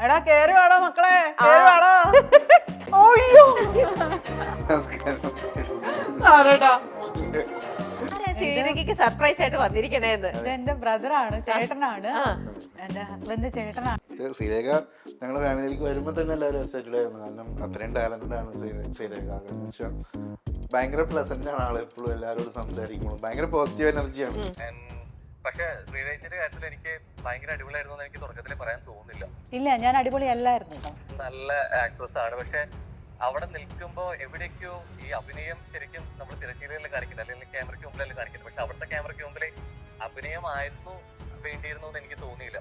എടാ കേറി വാടാ മക്കളെ, കേറി വാടാ. അയ്യോ സർപ്രൈസ് ആയിട്ട് വന്നിരിക്കണേന്ന്. ഇത് എന്റെ ബ്രദറാണ്, ചേട്ടനാണ്, എന്റെ ഹസ്ബൻഡ് ചേട്ടനാണ്. ശ്രീരേഖ ഞങ്ങളുടെ ഫാമിലിയിലേക്ക് വരുമ്പോൾ തന്നെ എല്ലാവരും എക്സൈറ്റഡ് ആയിരുന്നു. കാരണം അത്രയും ടാലന്റഡ് ആണ് ശ്രീരേഖ. കാരണം വെച്ചാൽ ഭയങ്കര പ്ലസന്റ് ആണ് ആള്. എപ്പോഴും എല്ലാവരോടും സംസാരിക്കുമ്പോൾ ഭയങ്കര പോസിറ്റീവ് എനർജിയാണ്. പക്ഷെ ശ്രീരേഖയുടെ കാര്യത്തിൽ എനിക്ക് ഭയങ്കര അടിപൊളിയായിരുന്നു എന്ന് എനിക്ക് തുടക്കത്തിൽ പറയാൻ തോന്നുന്നില്ല. ഇല്ല, ഞാൻ അടിപൊളി അല്ലായിരുന്നു കേട്ടോ. നല്ല ആക്ട്രസ് ആണ്. പക്ഷെ അവിടെ നിൽക്കുമ്പോ എവിടേക്കോ ഈ അഭിനയം ശരിക്കും നമ്മൾ തിരശ്ശീലയിൽ കാണിക്കുന്നത്, അല്ലെങ്കിൽ ക്യാമറയ്ക്ക് മുമ്പിലല്ലേ കാണിക്കുന്നത്. പക്ഷെ അവിടുത്തെ ക്യാമറയ്ക്ക് മുമ്പിൽ അഭിനയമായിരുന്നു വേണ്ടിയിരുന്നു എന്ന് എനിക്ക് തോന്നിയില്ല.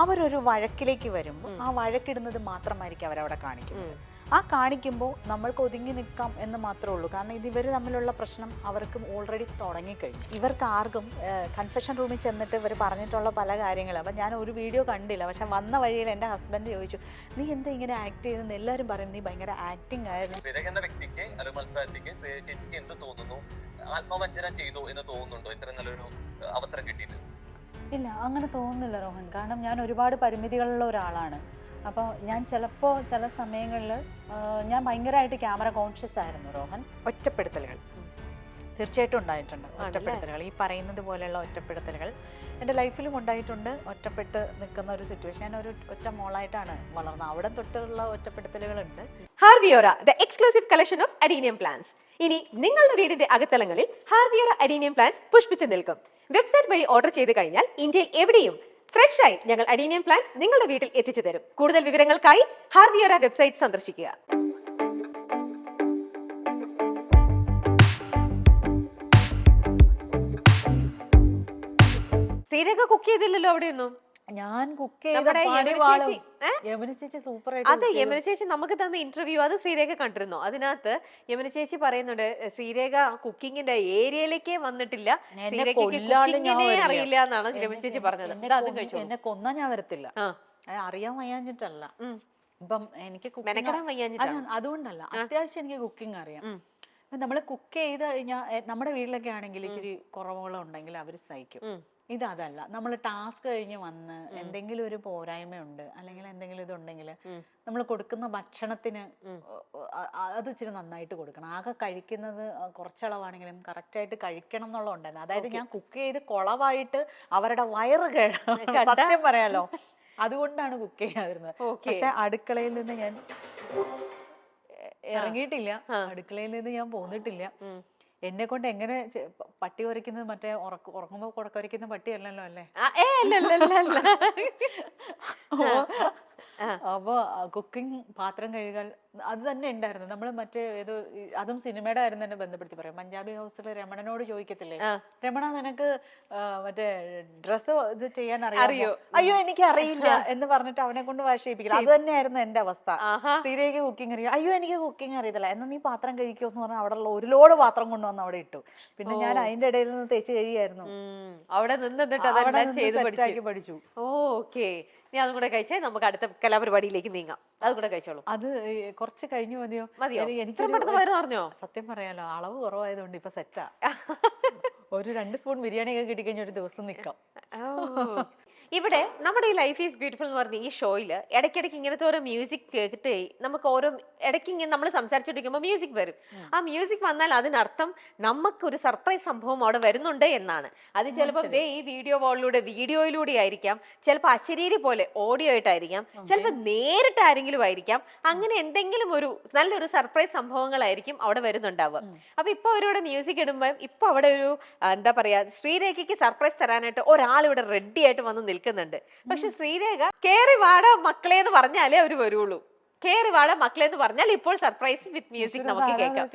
അവരൊരു വഴക്കിലേക്ക് വരുമ്പോൾ ആ വഴക്കിടുന്നത് മാത്രമായിരിക്കും അവരവിടെ കാണിക്കുന്നത്. ആ കാണിക്കുമ്പോൾ നമ്മൾക്ക് ഒതുങ്ങി നിൽക്കാം എന്ന് മാത്രമേ ഉള്ളൂ. കാരണം ഇവർ തമ്മിലുള്ള പ്രശ്നം അവർക്ക് ഓൾറെഡി തുടങ്ങിക്കഴിഞ്ഞു. ഇവർക്ക് ആർക്കും കൺഫെഷൻ റൂമിൽ ചെന്നിട്ട് ഇവർ പറഞ്ഞിട്ടുള്ള പല കാര്യങ്ങളും അപ്പം ഞാൻ ഒരു വീഡിയോ കണ്ടില്ല. പക്ഷെ വന്ന വഴിയിൽ എൻ്റെ ഹസ്ബൻഡ് ചോദിച്ചു, നീ എന്താ ഇങ്ങനെ ആക്ട് ചെയ്തെന്ന് എല്ലാവരും പറയും, നീ ഭയങ്കര ആക്ടിങ് ആയിരുന്നു. ശ്രീരേഖ എന്ന വ്യക്തിക്ക് അല്ലെങ്കിൽ മത്സരാർത്ഥിക്ക് ശ്രീരേഖ ചേച്ചിക്ക് എന്ത് തോന്നുന്നു? ആത്മവഞ്ചന ചെയ്തു എന്ന് തോന്നുന്നുണ്ടോ ഇത്ര നല്ലൊരു അവസരം കിട്ടിയിട്ട്? ഇല്ല, അങ്ങനെ തോന്നുന്നില്ല റോഹൻ. കാരണം ഞാൻ ഒരുപാട് പരിമിതികളുള്ള ഒരാളാണ്. അപ്പോൾ ഞാൻ ചിലപ്പോൾ ചില സമയങ്ങളിൽ ഞാൻ ഭയങ്കരമായിട്ട് ക്യാമറ കോൺഷ്യസ് ആയിരുന്നു റോഹൻ. ഒറ്റപ്പെടുത്തലുകൾ തീർച്ചയായിട്ടും ഉണ്ടായിട്ടുണ്ട്. ഒറ്റപ്പെടുത്തലുകൾ, ഈ പറയുന്നത് പോലെയുള്ള ഒറ്റപ്പെടുത്തലുകൾ എൻ്റെ ലൈഫിലും ഉണ്ടായിട്ടുണ്ട്. ഒറ്റപ്പെട്ട് നിൽക്കുന്ന ഒരു സിറ്റുവേഷൻ. ഞാൻ ഒരു ഒറ്റ മോളായിട്ടാണ് വളർന്നത്. അവിടെ തൊട്ടുള്ള ഒറ്റപ്പെടുത്തലുകളുണ്ട്. Harviora the exclusive collection of adenium plants. ഇനി നിങ്ങളുടെ വീടിന്റെ അകത്തളങ്ങളിൽ ഹാർവിയോറ അഡീനിയം പ്ലാന്റ്സ് പുഷ്പിച്ചു നിൽക്കും. വെബ്സൈറ്റ് വഴി ഓർഡർ ചെയ്ത് കഴിഞ്ഞാൽ ഇന്ത്യയിൽ എവിടെയും ഫ്രഷ് ആയി ഞങ്ങൾ അഡീനിയം പ്ലാന്റ് നിങ്ങളുടെ വീട്ടിൽ എത്തിച്ചു തരും. കൂടുതൽ വിവരങ്ങൾക്കായി ഹാർവിയോറ വെബ്സൈറ്റ് സന്ദർശിക്കുക. ശ്രീരേഖ കുക്ക് ചെയ്തില്ലല്ലോ അവിടെയൊന്നും. ഞാൻ കുക്ക് ചെയ്ത യമുന ചേച്ചി സൂപ്പർ ആയിട്ട്. അതെ, യമുന ചേച്ചി നമുക്ക് തന്ന ഇന്റർവ്യൂ അത് ശ്രീരേഖ കണ്ടിരുന്നു. അതിനകത്ത് യമുന ചേച്ചി പറയുന്നുണ്ട്, ശ്രീരേഖ കുക്കിങ്ങിന്റെ ഏരിയയിലേക്കേ വന്നിട്ടില്ല, ശ്രീരേഖയ്ക്ക് കുക്കിങ്ങിനെ അറിയില്ല എന്നാണ് യമുന ചേച്ചി പറഞ്ഞത്. എന്നെ കൊന്നാ ഞാൻ വരത്തില്ല, അറിയാൻ വയ്യാഞ്ഞിട്ടല്ല. ഇപ്പം എനിക്ക് മെനക്കെടാൻ വയ്യാഞ്ഞിട്ടാണ്. അതുകൊണ്ടല്ല, അത്യാവശ്യം എനിക്ക് കുക്കിംഗ് അറിയാം. നമ്മള് കുക്ക് ചെയ്ത് കഴിഞ്ഞാൽ നമ്മുടെ വീട്ടിലൊക്കെ ആണെങ്കിൽ ഇച്ചിരി കുറവുകളുണ്ടെങ്കിൽ അവർ സഹിക്കും. ഇതല്ല, നമ്മൾ ടാസ്ക് കഴിഞ്ഞ് വന്ന് എന്തെങ്കിലും ഒരു പോരായ്മയുണ്ട് അല്ലെങ്കിൽ എന്തെങ്കിലും ഇതുണ്ടെങ്കിൽ നമ്മൾ കൊടുക്കുന്ന ഭക്ഷണത്തിന് അത് ഇച്ചിരി നന്നായിട്ട് കൊടുക്കണം. ആകെ കഴിക്കുന്നത് കുറച്ചളവാണെങ്കിലും കറക്റ്റായിട്ട് കഴിക്കണം എന്നുള്ളതുണ്ടായിരുന്നു. അതായത് ഞാൻ കുക്ക് ചെയ്ത് കുളവായിട്ട് അവരുടെ വയറ് സത്യം പറയാലോ, അതുകൊണ്ടാണ് കുക്ക് ചെയ്യാതിരുന്നത്. പക്ഷെ അടുക്കളയിൽ നിന്ന് ഞാൻ ഇറങ്ങിയിട്ടില്ല, അടുക്കളയിൽ നിന്ന് ഞാൻ പോന്നിട്ടില്ല. എന്നെ കൊണ്ട് എങ്ങനെ പട്ടി കുരയ്ക്കുന്നത്, മറ്റേ ഉറങ്ങുമ്പോ കുരയ്ക്കുന്ന പട്ടിയല്ലല്ലോ അല്ലേ? അപ്പൊ കുക്കിംഗ്, പാത്രം കഴുകാൻ അത് തന്നെ ഉണ്ടായിരുന്നു. നമ്മൾ മറ്റേ അതും സിനിമയുടെ കാര്യം തന്നെ ബന്ധപ്പെടുത്തി പറയാം. പഞ്ചാബി ഹൗസിൽ രമണനോട് ചോദിക്കത്തില്ലേ, രമണ നിനക്ക് മറ്റേ ഡ്രസ്സ് ഇത് ചെയ്യാൻ അറിയോ? അയ്യോ എനിക്ക് അറിയില്ല എന്ന് പറഞ്ഞിട്ട് അവനെ കൊണ്ട് വാശിപ്പിക്കില്ല. അത് തന്നെയായിരുന്നു എന്റെ അവസ്ഥ. ശ്രീരേഖ കുക്കിംഗ് അറിയാം, അയ്യോ എനിക്ക് കുക്കിംഗ് അറിയത്തില്ല, എന്നാ നീ പാത്രം കഴിക്കുമോ എന്ന് പറഞ്ഞാൽ അവിടെ ഉള്ള ഒരു ലോഡ് പാത്രം കൊണ്ടുവന്ന് അവിടെ ഇട്ടു. പിന്നെ ഞാൻ അതിന്റെ ഇടയിൽ നിന്ന് തേച്ച് കഴിയായിരുന്നു. അവിടെ നിന്ന് പഠിച്ചു. ഓക്കെ, നീ അതും കൂടെ കഴിച്ചേ, നമുക്ക് അടുത്ത കലാപരിപാടിയിലേക്ക് നീങ്ങാം. അത് കൂടെ കഴിച്ചോളൂ. അത് കുറച്ച് കഴിഞ്ഞു മതിയോ? പറഞ്ഞോ? സത്യം പറയാലോ, അളവ് കുറവായതുകൊണ്ട് ഇപ്പൊ സെറ്റാ. ഒരു 2 സ്പൂൺ ബിരിയാണി ഒക്കെ കിട്ടിക്കഴിഞ്ഞ ഒരു ദിവസം നിൽക്കാം. ഇവിടെ നമ്മുടെ ഈ ലൈഫ് ഈസ് ബ്യൂട്ടിഫുൾ എന്ന് പറഞ്ഞ ഈ ഷോയില് ഇടയ്ക്കിടയ്ക്ക് ഇങ്ങനത്തെ ഓരോ മ്യൂസിക് കേട്ടിട്ടേ നമുക്ക് ഓരോ ഇടയ്ക്ക് ഇങ്ങനെ നമ്മൾ സംസാരിച്ചിരിക്കുമ്പോൾ മ്യൂസിക് വരും. ആ മ്യൂസിക് വന്നാൽ അതിനർത്ഥം നമുക്കൊരു സർപ്രൈസ് സംഭവം അവിടെ വരുന്നുണ്ട് എന്നാണ്. അത് ചിലപ്പോൾ ഈ വീഡിയോയിലൂടെ ആയിരിക്കാം, ചിലപ്പോൾ അശരീരി പോലെ ഓഡിയോ ആയിട്ടായിരിക്കാം, ചിലപ്പോൾ നേരിട്ട് ആരെങ്കിലും ആയിരിക്കാം. അങ്ങനെ എന്തെങ്കിലും ഒരു നല്ലൊരു സർപ്രൈസ് സംഭവങ്ങളായിരിക്കും അവിടെ വരുന്നുണ്ടാവുക. അപ്പൊ ഇപ്പൊ അവരോട് മ്യൂസിക് ഇടുമ്പോൾ ഇപ്പൊ അവിടെ ഒരു എന്താ പറയാ, ശ്രീരേഖയ്ക്ക് സർപ്രൈസ് തരാനായിട്ട് ഒരാൾ ഇവിടെ റെഡി ആയിട്ട് വന്ന് നിൽക്കുന്നുണ്ട്. പക്ഷെ ശ്രീരേഖ കേറി വാട മക്കളെ എന്ന് പറഞ്ഞാലേ അവര് വരുള്ളൂ. കേറി വാട മക്കളെ എന്ന് പറഞ്ഞാൽ ഇപ്പോൾ സർപ്രൈസ് വിത്ത് മ്യൂസിക് നമുക്ക് കേൾക്കാം.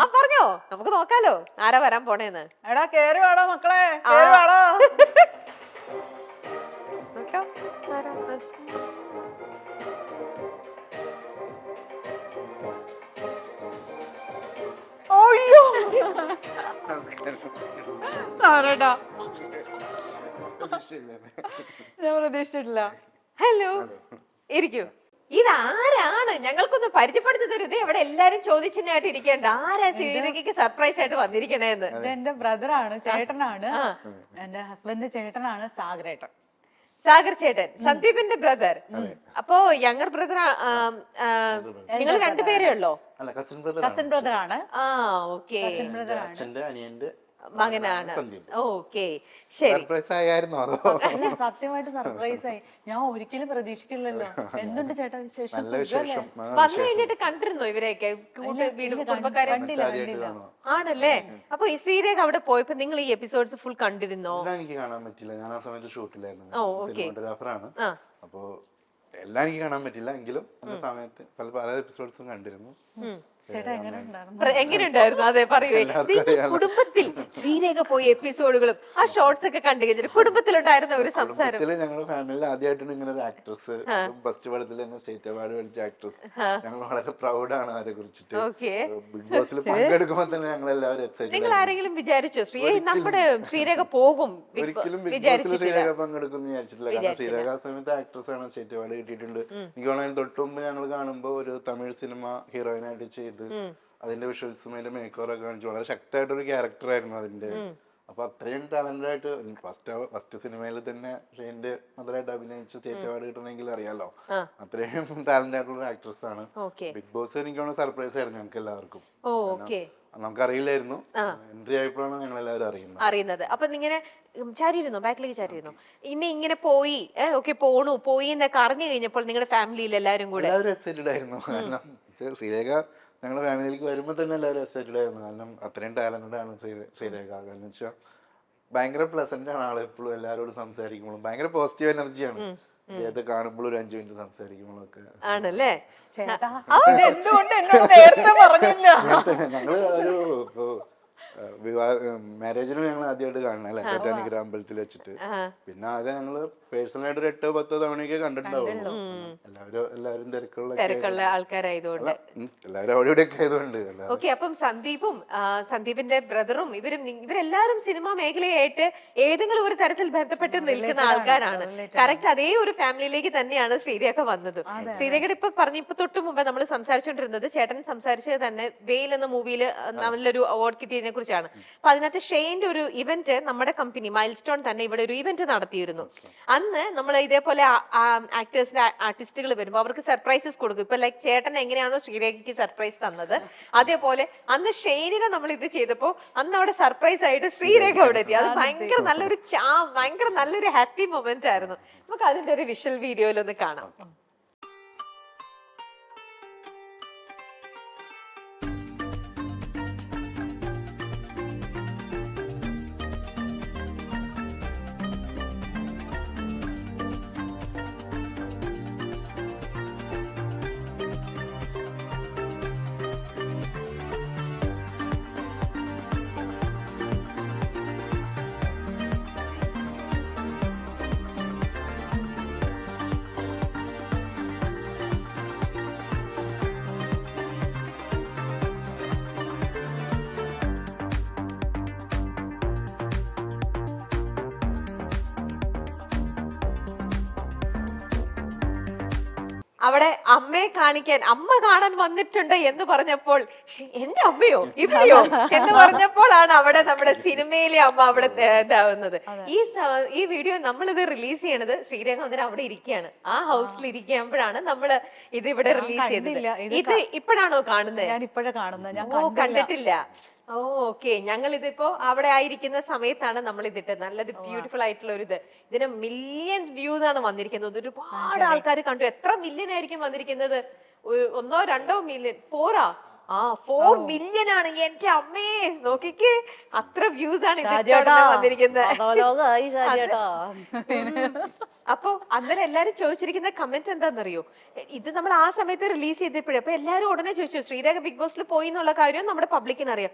ആ പറഞ്ഞോ, നമുക്ക് നോക്കാലോ ആരാ വരാൻ പോണേന്ന്. എടാ കേറി വാടാ മക്കളെ, കേറി വാടാ. ഞാൻ പ്രതീക്ഷിച്ചിട്ടില്ല. ഹലോ, ഇരിക്കൂ. ഇതാരാണ്? ഞങ്ങൾക്കൊന്ന് പരിചയപ്പെടുത്തി തരൂ. ഇത് എവിടെ എല്ലാരും ചോദിച്ചിട്ടായിട്ട് ഇരിക്കേണ്ട, ആരാ ശ്രീരേഖയ്ക്ക് സർപ്രൈസ് ആയിട്ട് വന്നിരിക്കണേന്ന്? ഇത് എന്റെ ബ്രദറാണ്, ചേട്ടനാണ്, എന്റെ ഹസ്ബൻഡ് ചേട്ടനാണ്, സാഗരേട്ടൻ. സാഗർ ചേട്ടൻ സന്ദീപിന്റെ ബ്രദർ. അപ്പോ യങ്ങർ ബ്രദർ നിങ്ങൾ രണ്ടുപേരേ ഉള്ളോ? അല്ല, കസിൻ കസിൻ ബ്രദർ ആണ്. ആ ഓക്കെ, കസിൻ ബ്രദർ ആണ്. അച്ഛന്റെ അനിയന്റെ മകനാണ്. സന്ദീപ്. ഓക്കെ ശരി. സർപ്രൈസ് ആയിരുന്നു അതോ? അല്ല, സത്യമായിട്ട് സർപ്രൈസ് ആയി. ഞാൻ ഒരിക്കലും പ്രതീക്ഷിക്കില്ലല്ലോ. എന്തുണ്ട് ചേട്ടാ വിശേഷം? നല്ല സുഖല്ലേ? വിശേഷം. വന്നു കഴിഞ്ഞിട്ട് കണ്ടിരുന്നോ ഇവരെയൊക്കെ? വീട് കുടുംബക്കാരെ കണ്ടില്ല. ആണല്ലേ? അപ്പൊ ഈ ശ്രീരേഖ അവിടെ പോയപ്പോ നിങ്ങൾ ഈ എപ്പിസോഡ്സ് ഫുൾ കണ്ടിരുന്നോ? എല്ലാം എനിക്ക് കാണാൻ പറ്റില്ല, ഞാൻ ആ സമയത്ത് ഷൂട്ടിലായിരുന്നു. ഓ, okay. സിനിമാറ്റോഗ്രാഫറാണ്. ആ. അപ്പോ എല്ലാം എനിക്ക് കാണാൻ പറ്റില്ല, എങ്കിലും ആ സമയത്ത് പല എപ്പിസോഡ്സും കണ്ടിരുന്നു. ചേട്ടാ എങ്ങനെ ഉണ്ടായിരുന്നു? എങ്ങനെയുണ്ടായിരുന്നു? അതെ പറയൂ. കുടുംബത്തിൽ ശ്രീരേഖ പോയ എപ്പിസോഡുകളും ആ ഷോർട്സ് ഒക്കെ കണ്ടു കഴിഞ്ഞിട്ട് കുടുംബത്തിലുണ്ടായിരുന്ന ഒരു സംസാരം. ഞങ്ങളുടെ ഫാമിലിയിൽ ആദ്യമായിട്ടാണ് ഇങ്ങനെ ഒരു ആക്ട്രസ്, ഫസ്റ്റ് പടത്തിൽ തന്നെ സ്റ്റേറ്റ് അവാർഡ് മേടിച്ച ആക്ട്രസ്. ഞങ്ങൾ വളരെ പ്രൗഡാണ് അവരെ കുറിച്ചിട്ട്. ഓക്കെ, ബിഗ് ബോസിൽ പങ്കെടുക്കുമ്പോൾ തന്നെ ഞങ്ങൾ എല്ലാവരും എക്സൈറ്റഡ്. നിങ്ങൾ ആരെങ്കിലും വിചാരിച്ചോ നമ്മുടെ ശ്രീരേഖ പോകും? ഒരിക്കലും ബിഗ് ബോസിൽ ശ്രീരേഖ പങ്കെടുക്കും വിചാരിച്ചിട്ടില്ല. കാരണം ശ്രീരേഖ ആ സമയത്ത് ആക്ട്രസ് ആണ്, സ്റ്റേറ്റ് അവാർഡ് കിട്ടിയിട്ടുണ്ട്. എനിക്ക് തോന്നുന്നു തൊട്ട് മുമ്പ് ഞങ്ങൾ കാണുമ്പോൾ ഒരു തമിഴ് സിനിമ ഹീറോയിനായിട്ട് ചെയ്ത് അതിന്റെ വിഷ്വൽസും അതിന്റെ മേക്കോറൊക്കെ കാണിച്ചു. വളരെ ശക്തമായിട്ടൊരു ക്യാരക്ടർ ആയിരുന്നു അതിന്റെ. അപ്പൊ അത്രയും ടാലന്റഡ് ആയിട്ട് ഫസ്റ്റ് സിനിമയിൽ തന്നെ ഷെയ്ന്റെ മദറായിട്ട് അഭിനയിച്ച് സ്റ്റേറ്റ് അവാർഡ് കിട്ടണമെങ്കിൽ അറിയാലോ, അത്രയും ടാലന്റഡ് ആയിട്ടുള്ള ആക്ട്രസ് ആണ്. ബിഗ് ബോസ് എനിക്ക് തോന്നുന്നു സർപ്രൈസ് ആയിരുന്നു ഞങ്ങൾക്ക് എല്ലാവർക്കും. നമുക്കറിയില്ലായിരുന്നു, എൻട്രി ആയപ്പോഴാണ് ഞങ്ങൾ എല്ലാവരും അറിയുന്നത്. അപ്പൊ ഇങ്ങനെ ചാരിയിരുന്നോ, ബാക്കിലേക്ക് ചാരിയിരുന്നോ? ഇങ്ങനെ പോയി പോയി എന്നൊക്കെ അറിഞ്ഞു കഴിഞ്ഞപ്പോൾ നിങ്ങളുടെ ഫാമിലിയിൽ എല്ലാവരും കൂടെ എല്ലാവരും എക്സൈറ്റഡ് ആയിരുന്നു. കാരണം ശ്രീരേഖ ഞങ്ങളുടെ ഫാമിലിയിലേക്ക് വരുമ്പോൾ തന്നെ എല്ലാവരും എക്സൈറ്റഡ് ആയിരുന്നു. കാരണം അത്രയും ടാലന്റഡ് ആണ് ശ്രീരേഖ. കാരണം വെച്ചാൽ ഭയങ്കര പ്ലസന്റ് ആണ് ആള്. എപ്പോഴും എല്ലാവരോടും സംസാരിക്കുമ്പോഴും ഭയങ്കര പോസിറ്റീവ് എനർജിയാണ്. അദ്ദേഹത്തെ കാണുമ്പോൾ ഒരു 5 മിനിറ്റ് സംസാരിക്കുമ്പോഴൊക്കെ ആണല്ലേ? ചേട്ടാ എന്തുകൊണ്ട് എന്നോട് നേരത്തെ പറഞ്ഞില്ല? ഞങ്ങള് ഒരു മാരേജിന് ഞങ്ങൾ ആദ്യമായിട്ട് കാണണം അല്ലെ, ടെറ്റാനിക്കര അമ്പലത്തിൽ വെച്ചിട്ട്. പിന്നെ ആകെ ഞങ്ങള് പേഴ്സണലായിട്ട് ഒരു 8-10 തവണയൊക്കെ കണ്ടിട്ടുണ്ടാവുള്ളൂ. എല്ലാവരും തിരക്കുള്ള ആൾക്കാരായതുകൊണ്ട്, എല്ലാവരും അവിടെ ഇവിടെയൊക്കെ ആയതുകൊണ്ട്. ഓക്കെ. അപ്പം സന്ദീപിന്റെ ബ്രദറും ഇവരെല്ലാരും സിനിമാ മേഖലയായിട്ട് ഏതെങ്കിലും ഒരു തരത്തിൽ ബന്ധപ്പെട്ട് നിൽക്കുന്ന ആൾക്കാരാണ്. കറക്റ്റ് അതേ ഒരു ഫാമിലിയിലേക്ക് തന്നെയാണ് ശ്രീരേഖ വന്നത്. ശ്രീരേഖയുടെ ഇപ്പൊ തൊട്ട് മുമ്പ് നമ്മൾ സംസാരിച്ചുകൊണ്ടിരുന്നത്, ചേട്ടൻ സംസാരിച്ചത് തന്നെ വെയിൽ എന്ന മൂവിയിൽ നല്ലൊരു അവാർഡ് കിട്ടിയതിനെ കുറിച്ചാണ്. അപ്പൊ അതിനകത്ത് ഷെയ്ന്റെ ഒരു ഇവന്റ് നമ്മുടെ കമ്പനി മൈൽ സ്റ്റോൺ തന്നെ ഇവിടെ ഒരു ഇവന്റ് നടത്തിയിരുന്നു. അന്ന് നമ്മൾ ഇതേപോലെ ആക്ടേഴ്സിന്റെ ആർട്ടിസ്റ്റുകൾ വരുമ്പോൾ അവർക്ക് സർപ്രൈസസ് കൊടുക്കും. ഇപ്പൊ ലൈക്ക് ചേട്ടൻ എങ്ങനെയാണോ ശ്രീരേഖയ്ക്ക് സർപ്രൈസ് തന്നത്, അതേപോലെ അന്ന് ഷെയ്നിനെ നമ്മൾ ഇത് ചെയ്തപ്പോ അന്ന് അവിടെ സർപ്രൈസ് ആയിട്ട് ശ്രീരേഖ അവിടെ എത്തി. അത് ഭയങ്കര നല്ലൊരു ഹാപ്പി മൊമെന്റ് ആയിരുന്നു. നമുക്ക് അതിന്റെ ഒരു വിഷ്വൽ വീഡിയോയിലൊന്ന് കാണാം. അവിടെ അമ്മയെ കാണിക്കാൻ അമ്മ കാണാൻ വന്നിട്ടുണ്ട് എന്ന് പറഞ്ഞപ്പോൾ എന്റെ അമ്മയോ ഇവിടെയോ എന്ന് പറഞ്ഞപ്പോഴാണ് അവിടെ നമ്മുടെ സിനിമയിലെ അമ്മ അവിടെ ഇതാവുന്നത്. ഈ വീഡിയോ നമ്മളിത് റിലീസ് ചെയ്യണത് ശ്രീരേഖ അന്നേരം അവിടെ ഇരിക്കുകയാണ്, ആ ഹൗസിൽ ഇരിക്കുമ്പോഴാണ് നമ്മള് ഇത് ഇവിടെ റിലീസ് ചെയ്തത്. ഇത് ഇപ്പോഴാണോ കാണുന്നത്? ഞാൻ ഇപ്പോഴാ കാണുന്നത്. ഞാൻ കണ്ടിട്ടില്ല. ഓക്കെ, ഞങ്ങൾ ഇതിപ്പോ അവിടെ ആയിരിക്കുന്ന സമയത്താണ് നമ്മൾ ഇതിട്ട്. നല്ലൊരു ബ്യൂട്ടിഫുൾ ആയിട്ടുള്ള ഒരു ഇതിന് മില്യൺസ് വ്യൂസ് ആണ് വന്നിരിക്കുന്നത്. ഒരുപാട് ആൾക്കാർ കണ്ടു. എത്ര മില്യൺ ആയിരിക്കും വന്നിരിക്കുന്നത്? 1-2 മില്യൺ? 4 മില്യൺ ആണ്. എന്റെ അമ്മേ, നോക്കിക്കേ, അത്ര വ്യൂസ് ആണ് വന്നിരിക്കുന്നത്. അപ്പൊ അന്നേരം എല്ലാരും ചോദിച്ചിരിക്കുന്ന കമന്റ് എന്താണെന്നറിയോ? ഇത് നമ്മൾ ആ സമയത്ത് റിലീസ് ചെയ്തപ്പോഴേ അപ്പൊ എല്ലാരും ഉടനെ ചോദിച്ചു ശ്രീരേഖ ബിഗ് ബോസിൽ പോയി എന്നുള്ള കാര്യം നമ്മുടെ പബ്ലിക്കിന് അറിയാം.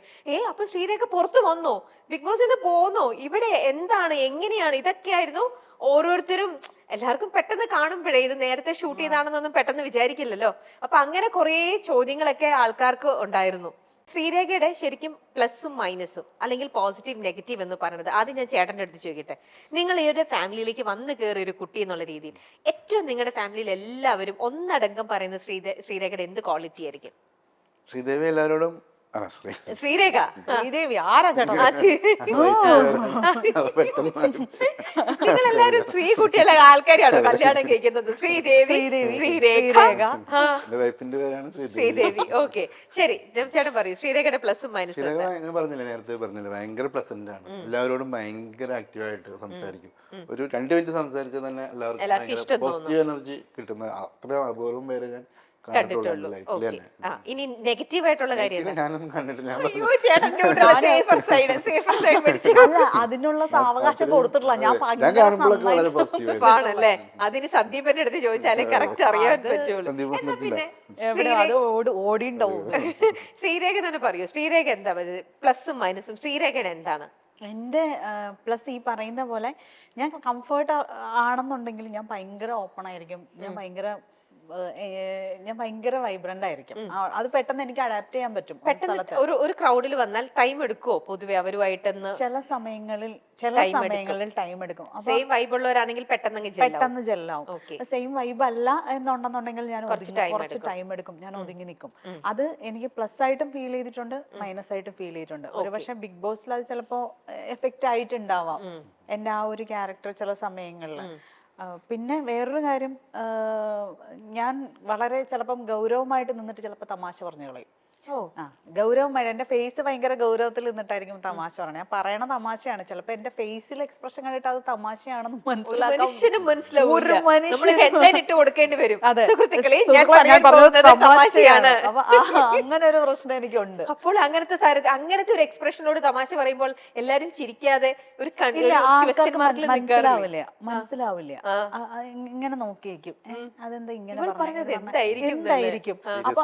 അപ്പൊ ശ്രീരേഖ പുറത്തു വന്നോ, ബിഗ് ബോസിൽ നിന്ന് പോന്നോ, ഇവിടെ എന്താണ്, എങ്ങനെയാണ്? ഇതൊക്കെയായിരുന്നു ഓരോരുത്തരും. എല്ലാവർക്കും പെട്ടെന്ന് കാണുമ്പോഴേ ഇത് നേരത്തെ ഷൂട്ട് ചെയ്താണെന്നൊന്നും പെട്ടെന്ന് വിചാരിക്കില്ലല്ലോ. അപ്പൊ അങ്ങനെ കുറെ ചോദ്യങ്ങളൊക്കെ ആൾക്കാർക്ക് ഉണ്ടായിരുന്നു. ശ്രീരേഖയുടെ ശരിക്കും പ്ലസും മൈനസും അല്ലെങ്കിൽ പോസിറ്റീവ് നെഗറ്റീവ് എന്ന് പറയുന്നത് ആദ്യം ഞാൻ ചേട്ടൻ്റെ അടുത്ത് ചോദിക്കട്ടെ. നിങ്ങൾ ഈ ഒരു ഫാമിലിയിലേക്ക് വന്നു കയറിയ ഒരു കുട്ടി എന്നുള്ള രീതിയിൽ ഏറ്റവും നിങ്ങളുടെ ഫാമിലിയിൽ എല്ലാവരും ഒന്നടങ്കം പറയുന്ന ശ്രീരേഖയുടെ എന്ത് ക്വാളിറ്റി ആയിരിക്കും? ശ്രീദേവി എല്ലാവരോടും ആ, ശ്രീ. ശ്രീരേഖ ശ്രീദേവി ആരാ ചേട്ടാ? ആ, നിങ്ങളെല്ലാരും ശ്രീ കുട്ടികളെ ആൾക്കാരാണോ കല്യാണം കഴിക്കുന്നത്? ശ്രീദേവി, ശ്രീരേഖ, ആ, എന്റെ വൈഫിന്റെ പേരാണ് ശ്രീദേവി. ശ്രീദേവി. ഓക്കെ, ശരി. ചേട്ടൻ പറയൂ ശ്രീരേഖയുടെ പ്ലസും മൈനസും. ശ്രീരേഖ ഞാൻ പറഞ്ഞില്ലേ, നേരത്തെ പറഞ്ഞില്ലേ, ഭയങ്കര പ്ലസന്റ് ആണ്. എല്ലാവരോടും ഭയങ്കര ആക്റ്റീവായിട്ട് സംസാരിക്കും. ഒരു 2 മിനിറ്റ് സംസാരിച്ചാൽ തന്നെ എല്ലാവർക്കും ഇഷ്ടം തോന്നും. പോസിറ്റീവ് എനർജി കിട്ടുന്ന അത്ര അപൂർവം പേരെ ഞാൻ കണ്ടിട്ടുള്ളൂ. ലൈഫിൽ തന്നെ. ഇനി നെഗറ്റീവ് ആയിട്ടുള്ള കാര്യം എന്താ? ഞാനൊന്നും കണ്ടിട്ടില്ല. ഞാൻ അയ്യോ, ചേട്ടൻ safer side പിടിച്ചു. അല്ല, അതിനുള്ള സാവകാശം കൊടുത്തിട്ടില്ല. ഞാൻ ഞാൻ കാണുമ്പോഴൊക്കെ വളരെ പോസിറ്റീവ് ആണല്ലേ? അതിന് സന്ദീപന്റെ അടുത്ത് ചോദിച്ചാലേ കറക്റ്റ് അറിയാൻ പറ്റുള്ളൂ. എന്നാ പിന്നെ എവിടെ അത് ഓടിണ്ടാവും. ശ്രീരേഖ തന്നെ പറയൂ. ശ്രീരേഖ എന്താ പ്ലസും മൈനസും? ശ്രീരേഖയുടെ എന്താണ്? എൻ്റെ പ്ലസ് ഈ പറയുന്ന പോലെ ഞാൻ കംഫർട്ട് ആണെന്നുണ്ടെങ്കിൽ ഞാൻ ഭയങ്കര ഓപ്പൺ ആയിരിക്കും. ഞാൻ ഭയങ്കര വൈബ്രന്റ് ആയിരിക്കും. അത് പെട്ടെന്ന് എനിക്ക് അഡാപ്റ്റ് ചെയ്യാൻ പറ്റും. പെട്ടെന്ന് ഒരു ക്രൗഡിൽ വന്നാൽ ടൈം എടുക്കുവോ പൊതുവെ അവരുമായിട്ടെന്ന്? ചില സമയങ്ങളിൽ ടൈം എടുക്കും. സെയിം വൈബ് ഉള്ളവരാണെങ്കിൽ പെട്ടെന്ന് ജെല്ലാവും. സെയിം വൈബ് അല്ല എന്നുണ്ടെന്നുണ്ടെങ്കിൽ ഞാൻ കുറച്ച് ടൈം എടുക്കും. ഞാൻ ഒതുങ്ങി നിൽക്കും. അത് എനിക്ക് പ്ലസ് ആയിട്ടും ഫീൽ ചെയ്തിട്ടുണ്ട്, മൈനസ് ആയിട്ടും ഫീൽ ചെയ്തിട്ടുണ്ട്. ഒരു പക്ഷെ ബിഗ് ബോസിൽ അത് ചിലപ്പോ എഫക്റ്റ് ആയിട്ടുണ്ടാവാം എന്റെ ആ ഒരു ക്യാരക്ടർ ചില സമയങ്ങളിൽ. പിന്നെ വേറൊരു കാര്യം, ഞാൻ വളരെ ചിലപ്പം ഗൗരവമായിട്ട് നിന്നിട്ട് ചിലപ്പോൾ തമാശ പറഞ്ഞു കളയും. ഗൗരവമായി എന്റെ ഫേസ് ഭയങ്കര ഗൗരവത്തിൽ നിന്നിട്ടായിരിക്കും തമാശ പറഞ്ഞത്. ഞാൻ പറയണ തമാശയാണ്. ചിലപ്പോ എന്റെ ഫേസിൽ എക്സ്പ്രഷൻ കണ്ടിട്ട് അത് തമാശയാണെന്ന് അങ്ങനെ ഒരു പ്രശ്നം എനിക്കുണ്ട്. അപ്പോൾ അങ്ങനത്തെ ഒരു എക്സ്പ്രഷനോട് തമാശ പറയുമ്പോൾ എല്ലാരും ചിരിക്കാതെ ഒരു മനസ്സിലാവില്ല. ഇങ്ങനെ നോക്കിയേക്കും, അതെന്താ ഇങ്ങനെ എന്തായിരിക്കും, അപ്പൊ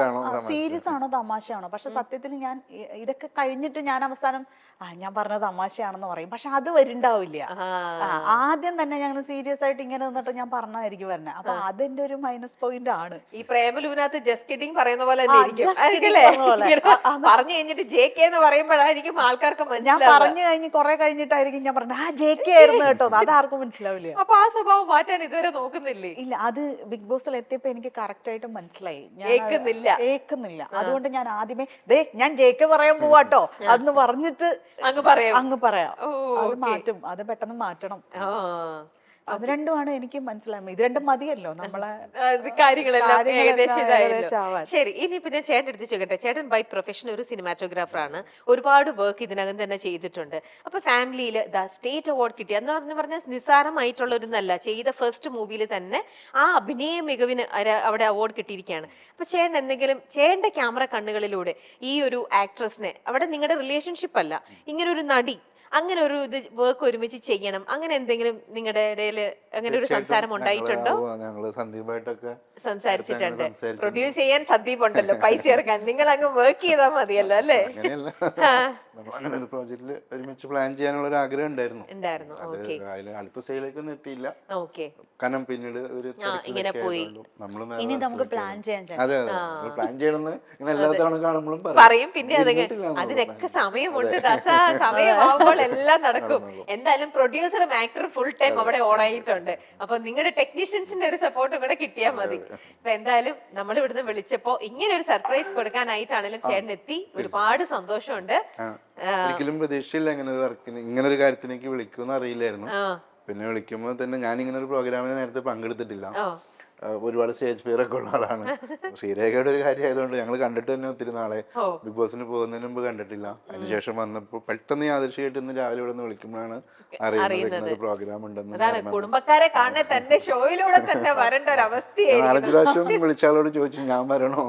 സീരിയസ് ആണോ തമാശയാണോ? പക്ഷെ സത്യത്തിൽ ഞാൻ ഇതൊക്കെ കഴിഞ്ഞിട്ട് ഞാൻ അവസാനം ഞാൻ പറഞ്ഞ തമാശയാണെന്ന് പറയും. പക്ഷെ അത് വരുന്നുണ്ടാവില്ല. ആദ്യം തന്നെ ഞങ്ങൾ സീരിയസ് ആയിട്ട് ഇങ്ങനെ നിന്നിട്ട് ഞാൻ പറഞ്ഞതായിരിക്കും വരുന്നത്. അപ്പൊ അതെന്റെ ഒരു മൈനസ് പോയിന്റ് ആണ്. ഈ പ്രേമലൂനകത്ത് ജസ്റ്റ് കിഡിങ് പറയുന്ന പോലെ പറഞ്ഞു കഴിഞ്ഞിട്ട് JK എന്ന് പറയുമ്പോഴായിരിക്കും ആൾക്കാർക്ക് ഞാൻ പറഞ്ഞു കഴിഞ്ഞ് കുറെ കഴിഞ്ഞിട്ടായിരിക്കും ഞാൻ പറഞ്ഞത് JK ആയിരുന്നു കേട്ടോ. അത് ആർക്കും മനസ്സിലാവില്ല. അപ്പൊ ആ സ്വഭാവം മാറ്റാൻ ഇതുവരെ നോക്കുന്നില്ലേ? ഇല്ല, അത് ബിഗ് ബോസിൽ എത്തിയപ്പോ എനിക്ക് കറക്റ്റ് ആയിട്ട് മനസ്സിലായി. ഏക്കുന്നില്ല. അതുകൊണ്ട് ഞാൻ ആദ്യമേ ഞാൻ JK പറയാൻ പോവാട്ടോ അന്ന് പറഞ്ഞിട്ട് അങ്ങ് പറയാം. അത് മാറ്റും, അത് പെട്ടെന്ന് മാറ്റണം. അത് രണ്ടുമാണ് എനിക്ക് മനസ്സിലായത്. ഇത് രണ്ടും മതിയല്ലോ നമ്മളെ കാര്യങ്ങളെല്ലാം ശരി. ഇനി പിന്നെ ചേട്ടൻ എടുത്ത് ചോദിക്കട്ടെ. ചേട്ടൻ ബൈ പ്രൊഫഷൻ ഒരു സിനിമാറ്റോഗ്രാഫർ ആണ്. ഒരുപാട് വർക്ക് ഇതിനകം തന്നെ ചെയ്തിട്ടുണ്ട്. അപ്പൊ ഫാമിലിയിൽ സ്റ്റേറ്റ് അവാർഡ് കിട്ടി എന്ന് പറഞ്ഞാൽ നിസ്സാരമായിട്ടുള്ള ഒരു നല്ല ചെയ്ത ഫസ്റ്റ് മൂവിയിൽ തന്നെ ആ അഭിനയ മികവിന് അവിടെ അവാർഡ് കിട്ടിയിരിക്കുകയാണ്. അപ്പൊ ചേട്ടൻ എന്തെങ്കിലും ചേട്ടന്റെ ക്യാമറ കണ്ണുകളിലൂടെ ഈ ഒരു ആക്ട്രസിനെ, അവിടെ നിങ്ങളുടെ റിലേഷൻഷിപ്പ് അല്ല, ഇങ്ങനെ ഒരു നടി, അങ്ങനെ ഒരു ഇത് വർക്ക് ഒരുമിച്ച് ചെയ്യണം, അങ്ങനെ എന്തെങ്കിലും നിങ്ങളുടെ ഇടയിൽ അങ്ങനെ ഒരു സംസാരം ഉണ്ടായിട്ടുണ്ടോ? ഞങ്ങള് സന്ദീപായിട്ടൊക്കെ സംസാരിച്ചിട്ടുണ്ട്. പ്രൊഡ്യൂസ് ചെയ്യാൻ സന്ദീപ് ഉണ്ടല്ലോ, പൈസ ഇറക്കാൻ. നിങ്ങൾ അങ്ങ് വർക്ക് ചെയ്താൽ മതിയല്ലോ അല്ലേ? അങ്ങനെ ഒരു പ്രോജക്റ്റിൽ ഒരുമിച്ച് പ്ലാൻ ചെയ്യാനുള്ള ഒരു ആഗ്രഹം ഉണ്ടായിരുന്നു. അടുത്ത സ്റ്റേജിലേക്കൊന്നും എത്തിയില്ല. കാരണം പിന്നീട് ഒരു ഇങ്ങനെ പോയി. ഇനി നമുക്ക് പ്ലാൻ ചെയ്യാൻ അതെ പ്ലാൻ ചെയ്യണമെന്ന് ഇങ്ങനെ എല്ലാ തവണ കാണുമ്പോഴും പറയും. പിന്നെ അതിനൊക്കെ സമയമുണ്ട്, സമയമാകുമ്പോൾ എല്ലാം നടക്കും. എന്തായാലും പ്രൊഡ്യൂസറും ആക്ടറും ഫുൾ ടൈം അവിടെ ഓൺ ആയിട്ടുണ്ട്. അപ്പൊ നിങ്ങളുടെ ടെക്നീഷ്യൻസിന്റെ ഒരു സപ്പോർട്ടും കൂടെ കിട്ടിയാൽ മതി. അപ്പൊ എന്തായാലും നമ്മൾ ഇവിടുന്ന് വിളിച്ചപ്പോ ഇങ്ങനെ ഒരു സർപ്രൈസ് കൊടുക്കാനായിട്ടാണെങ്കിലും ചേട്ടൻ എത്തി. ഒരുപാട് സന്തോഷമുണ്ട്. ഒരിക്കലും പ്രതീക്ഷയില്ല ഇങ്ങനെ ഒരു കാര്യത്തിലേക്ക് വിളിക്കുമെന്ന് അറിയില്ലായിരുന്നു. പിന്നെ വിളിക്കുമ്പോൾ തന്നെ ഞാൻ ഇങ്ങനെ ഒരു പ്രോഗ്രാമിന് നേരത്തെ പങ്കെടുത്തിട്ടില്ല. ഒരുപാട് സ്റ്റേജ് ഫിയർ ഒക്കെ ഉള്ള ആളാണ്. ശ്രീരേഖയുടെ ഒരു കാര്യം ആയതുകൊണ്ട് ഞങ്ങൾ കണ്ടിട്ട് തന്നെ ഒത്തിരി നാളെ ബിഗ് ബോസിന് പോകുന്നതിന് മുമ്പ് കണ്ടിട്ടില്ല. അതിനുശേഷം വന്നപ്പോൾ പെട്ടെന്ന് യാദൃശ്ചികമായിട്ട് ഇന്ന് രാവിലെ ഇവിടെ നിന്ന് വിളിക്കുമ്പോഴാണ് അറിയുന്നത് പ്രോഗ്രാം ഉണ്ടെന്ന്. കുടുംബക്കാരെ കാണാൻ തന്നെ ഷോയിലൂടെ തന്നെ വരേണ്ട ഒരു അവസ്ഥയായി. 4-5 പ്രാവശ്യം വിളിച്ചാളോട് ചോദിച്ചു ഞാൻ വരണോ,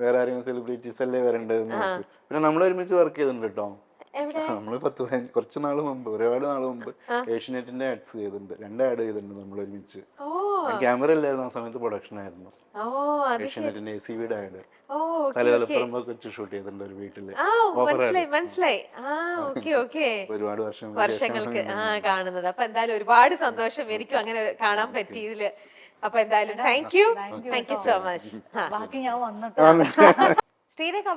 വേറെ ആരെങ്കിലും സെലിബ്രിറ്റീസ് അല്ലേ വരേണ്ടതെന്ന് ചോദിച്ചു. പിന്നെ നമ്മൾ ഒരുമിച്ച് വർക്ക് ചെയ്തിട്ടുണ്ട് കേട്ടോ. നമ്മള് കുറച്ച് നാള് മുമ്പ്, ഒരുപാട് നാള് മുമ്പ് ഏഷ്യനെറ്റിന്റെ ആഡ്സ് ചെയ്തിട്ടുണ്ട്. 2 ആഡ് ചെയ്തിട്ടുണ്ട് നമ്മൾ ഒരുമിച്ച്. ക്യാമറ ഇല്ലായിരുന്നു ആ സമയത്ത്, പ്രൊഡക്ഷൻ ആയിരുന്നു. ഏഷ്യനെറ്റിന്റെ ACVയുടെ ആഡ് തലവലപ്പുറമ്പൊക്കെ വെച്ച് ഷൂട്ട് ചെയ്തിട്ടുണ്ട് ഒരു വീട്ടില്. ഒരുപാട് വർഷങ്ങൾക്ക് കാണുന്നത്. അപ്പൊ എന്തായാലും ഒരുപാട് സന്തോഷം, എനിക്കും അങ്ങനെ കാണാൻ പറ്റിയതില്. അപ്പൊ എന്തായാലും താങ്ക് യു സോ മച്ച്. ബാക്കി ഞാൻ വന്നിട്ട് ശ്രീരേഖ,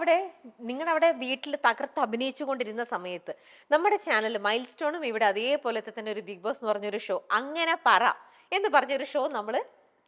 നിങ്ങളുടെ അവിടെ വീട്ടിൽ തകർത്ത് അഭിനയിച്ചു കൊണ്ടിരുന്ന സമയത്ത് നമ്മുടെ ചാനൽ മൈൽ സ്റ്റോണും ഇവിടെ അതേപോലത്തെ തന്നെ ഒരു ബിഗ് ബോസ് എന്ന് പറഞ്ഞൊരു ഷോ, അങ്ങനെ പറ എന്ന് പറഞ്ഞൊരു ഷോ നമ്മൾ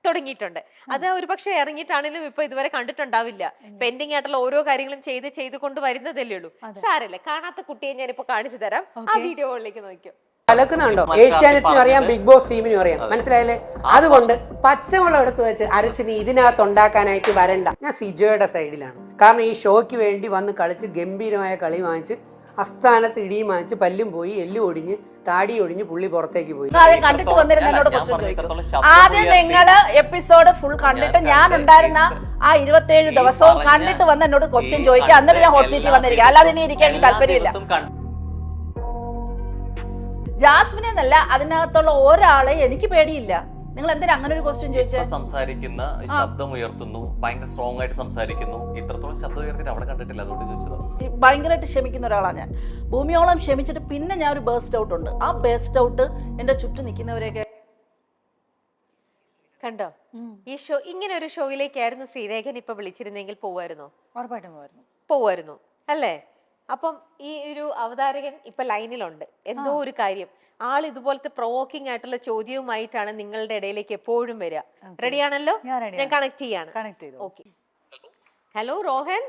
തുടങ്ങിയിട്ടുണ്ട്. അത് ഒരു പക്ഷെ ഇറങ്ങിയിട്ടാണെങ്കിലും ഇപ്പൊ ഇതുവരെ കണ്ടിട്ടുണ്ടാവില്ല. പെൻഡിങ് ആയിട്ടുള്ള ഓരോ കാര്യങ്ങളും ചെയ്ത് കൊണ്ട് വരുന്നതല്ലേ ഉള്ളൂ. സാരല്ലേ, കാണാത്ത കുട്ടിയെ ഞാനിപ്പോ കാണിച്ചു തരാം. ആ വീഡിയോകളിലേക്ക് നോക്കിയോ. കലക്കുന്നുണ്ടോ? ഏഷ്യാനെറ്റിനും അറിയാം, ബിഗ് ബോസ് ടീമിനും അറിയാം, മനസ്സിലായില്ലേ? അതുകൊണ്ട് പച്ചവെള്ളം എടുത്ത് വെച്ച് അരച്ച് നീ ഇതിനകത്ത് ഉണ്ടാക്കാനായിട്ട് വരണ്ട. ഞാൻ സിജോയുടെ സൈഡിലാണ്. കാരണം ഈ ഷോയ്ക്ക് വേണ്ടി വന്ന് കളിച്ച് ഗംഭീരമായ കളി വാങ്ങിച്ച് അസ്ഥാനത്ത് ഇടിയും വാങ്ങിച്ച് പല്ലും പോയി എല്ലും ഒടിഞ്ഞ് താടി ഒടിഞ്ഞ് പുള്ളി പുറത്തേക്ക് പോയി. കണ്ടിട്ട് വന്നിരുന്ന എന്നോട് ക്വസ്റ്റ്യൻ ചോദിക്കും. ആദ്യം നിങ്ങള് എപ്പിസോഡ് ഫുൾ കണ്ടിട്ട് ഞാൻ ഉണ്ടായിരുന്ന ആ 27 ദിവസവും കണ്ടിട്ട് വന്ന് എന്നോട് ക്വസ്റ്റ്യൻ ചോദിക്കുക. എന്നിട്ട് ഞാൻ ഹോട്ട് സീറ്റിൽ വന്നിരിക്കുക. അല്ലാതെ ഇനി ഇരിക്കാൻ എനിക്ക് താല്പര്യമില്ല. ജാസ്മിനെ എന്നല്ല, അതിനകത്തുള്ള ഒരാളെ എനിക്ക് പേടിയില്ല. നിങ്ങൾ എന്തിനാ അങ്ങനെ ഒരു ക്വസ്റ്റ്യൻ ചോദിച്ചേ? സംസാരിക്കുന്ന ശബ്ദം ഉയർത്തുന്നു, ഭയങ്കര സ്ട്രോങ് ആയിട്ട് സംസാരിക്കുന്നു. ഇത്രത്തോളം ശബ്ദം ഉയർത്തിട്ട് അവിടെ കണ്ടിട്ടില്ല, അതുകൊണ്ട് ചോദിച്ചത്. ഭയങ്കരമായിട്ട് ക്ഷമിക്കുന്ന ഒരാളാണ് ഞാൻ. ഭൂമിയോളം ക്ഷമിച്ചിട്ട് പിന്നെ ഞാൻ ഒരു ബേസ്റ്റ് ഔട്ട് ഉണ്ട്. ആ ബേസ്റ്റ് ഔട്ട് എന്റെ ചുറ്റും നിൽക്കുന്നവരെയൊക്കെ കണ്ടോ? ഈ ഷോ, ഇങ്ങനെ ഒരു ഷോയിലേക്കായിരുന്നു ശ്രീരേഖൻ ഇപ്പൊ വിളിച്ചിരുന്നെങ്കിൽ പോവായിരുന്നോ? ഉറപ്പായിട്ടും പോവായിരുന്നു അല്ലേ? അപ്പം ഈ ഒരു അവതാരകൻ ഇപ്പൊ ലൈനിലുണ്ട്. എന്തോ ഒരു കാര്യം, ആൾ ഇതുപോലത്തെ പ്രൊവോക്കിംഗ് ആയിട്ടുള്ള ചോദ്യവുമായിട്ടാണ് നിങ്ങളുടെ ഇടയിലേക്ക് എപ്പോഴും വരിക. റെഡിയാണല്ലോ? ഞാൻ കണക്ട് ചെയ്യാണ്. ഓക്കെ. ഹലോ റോഹൻ.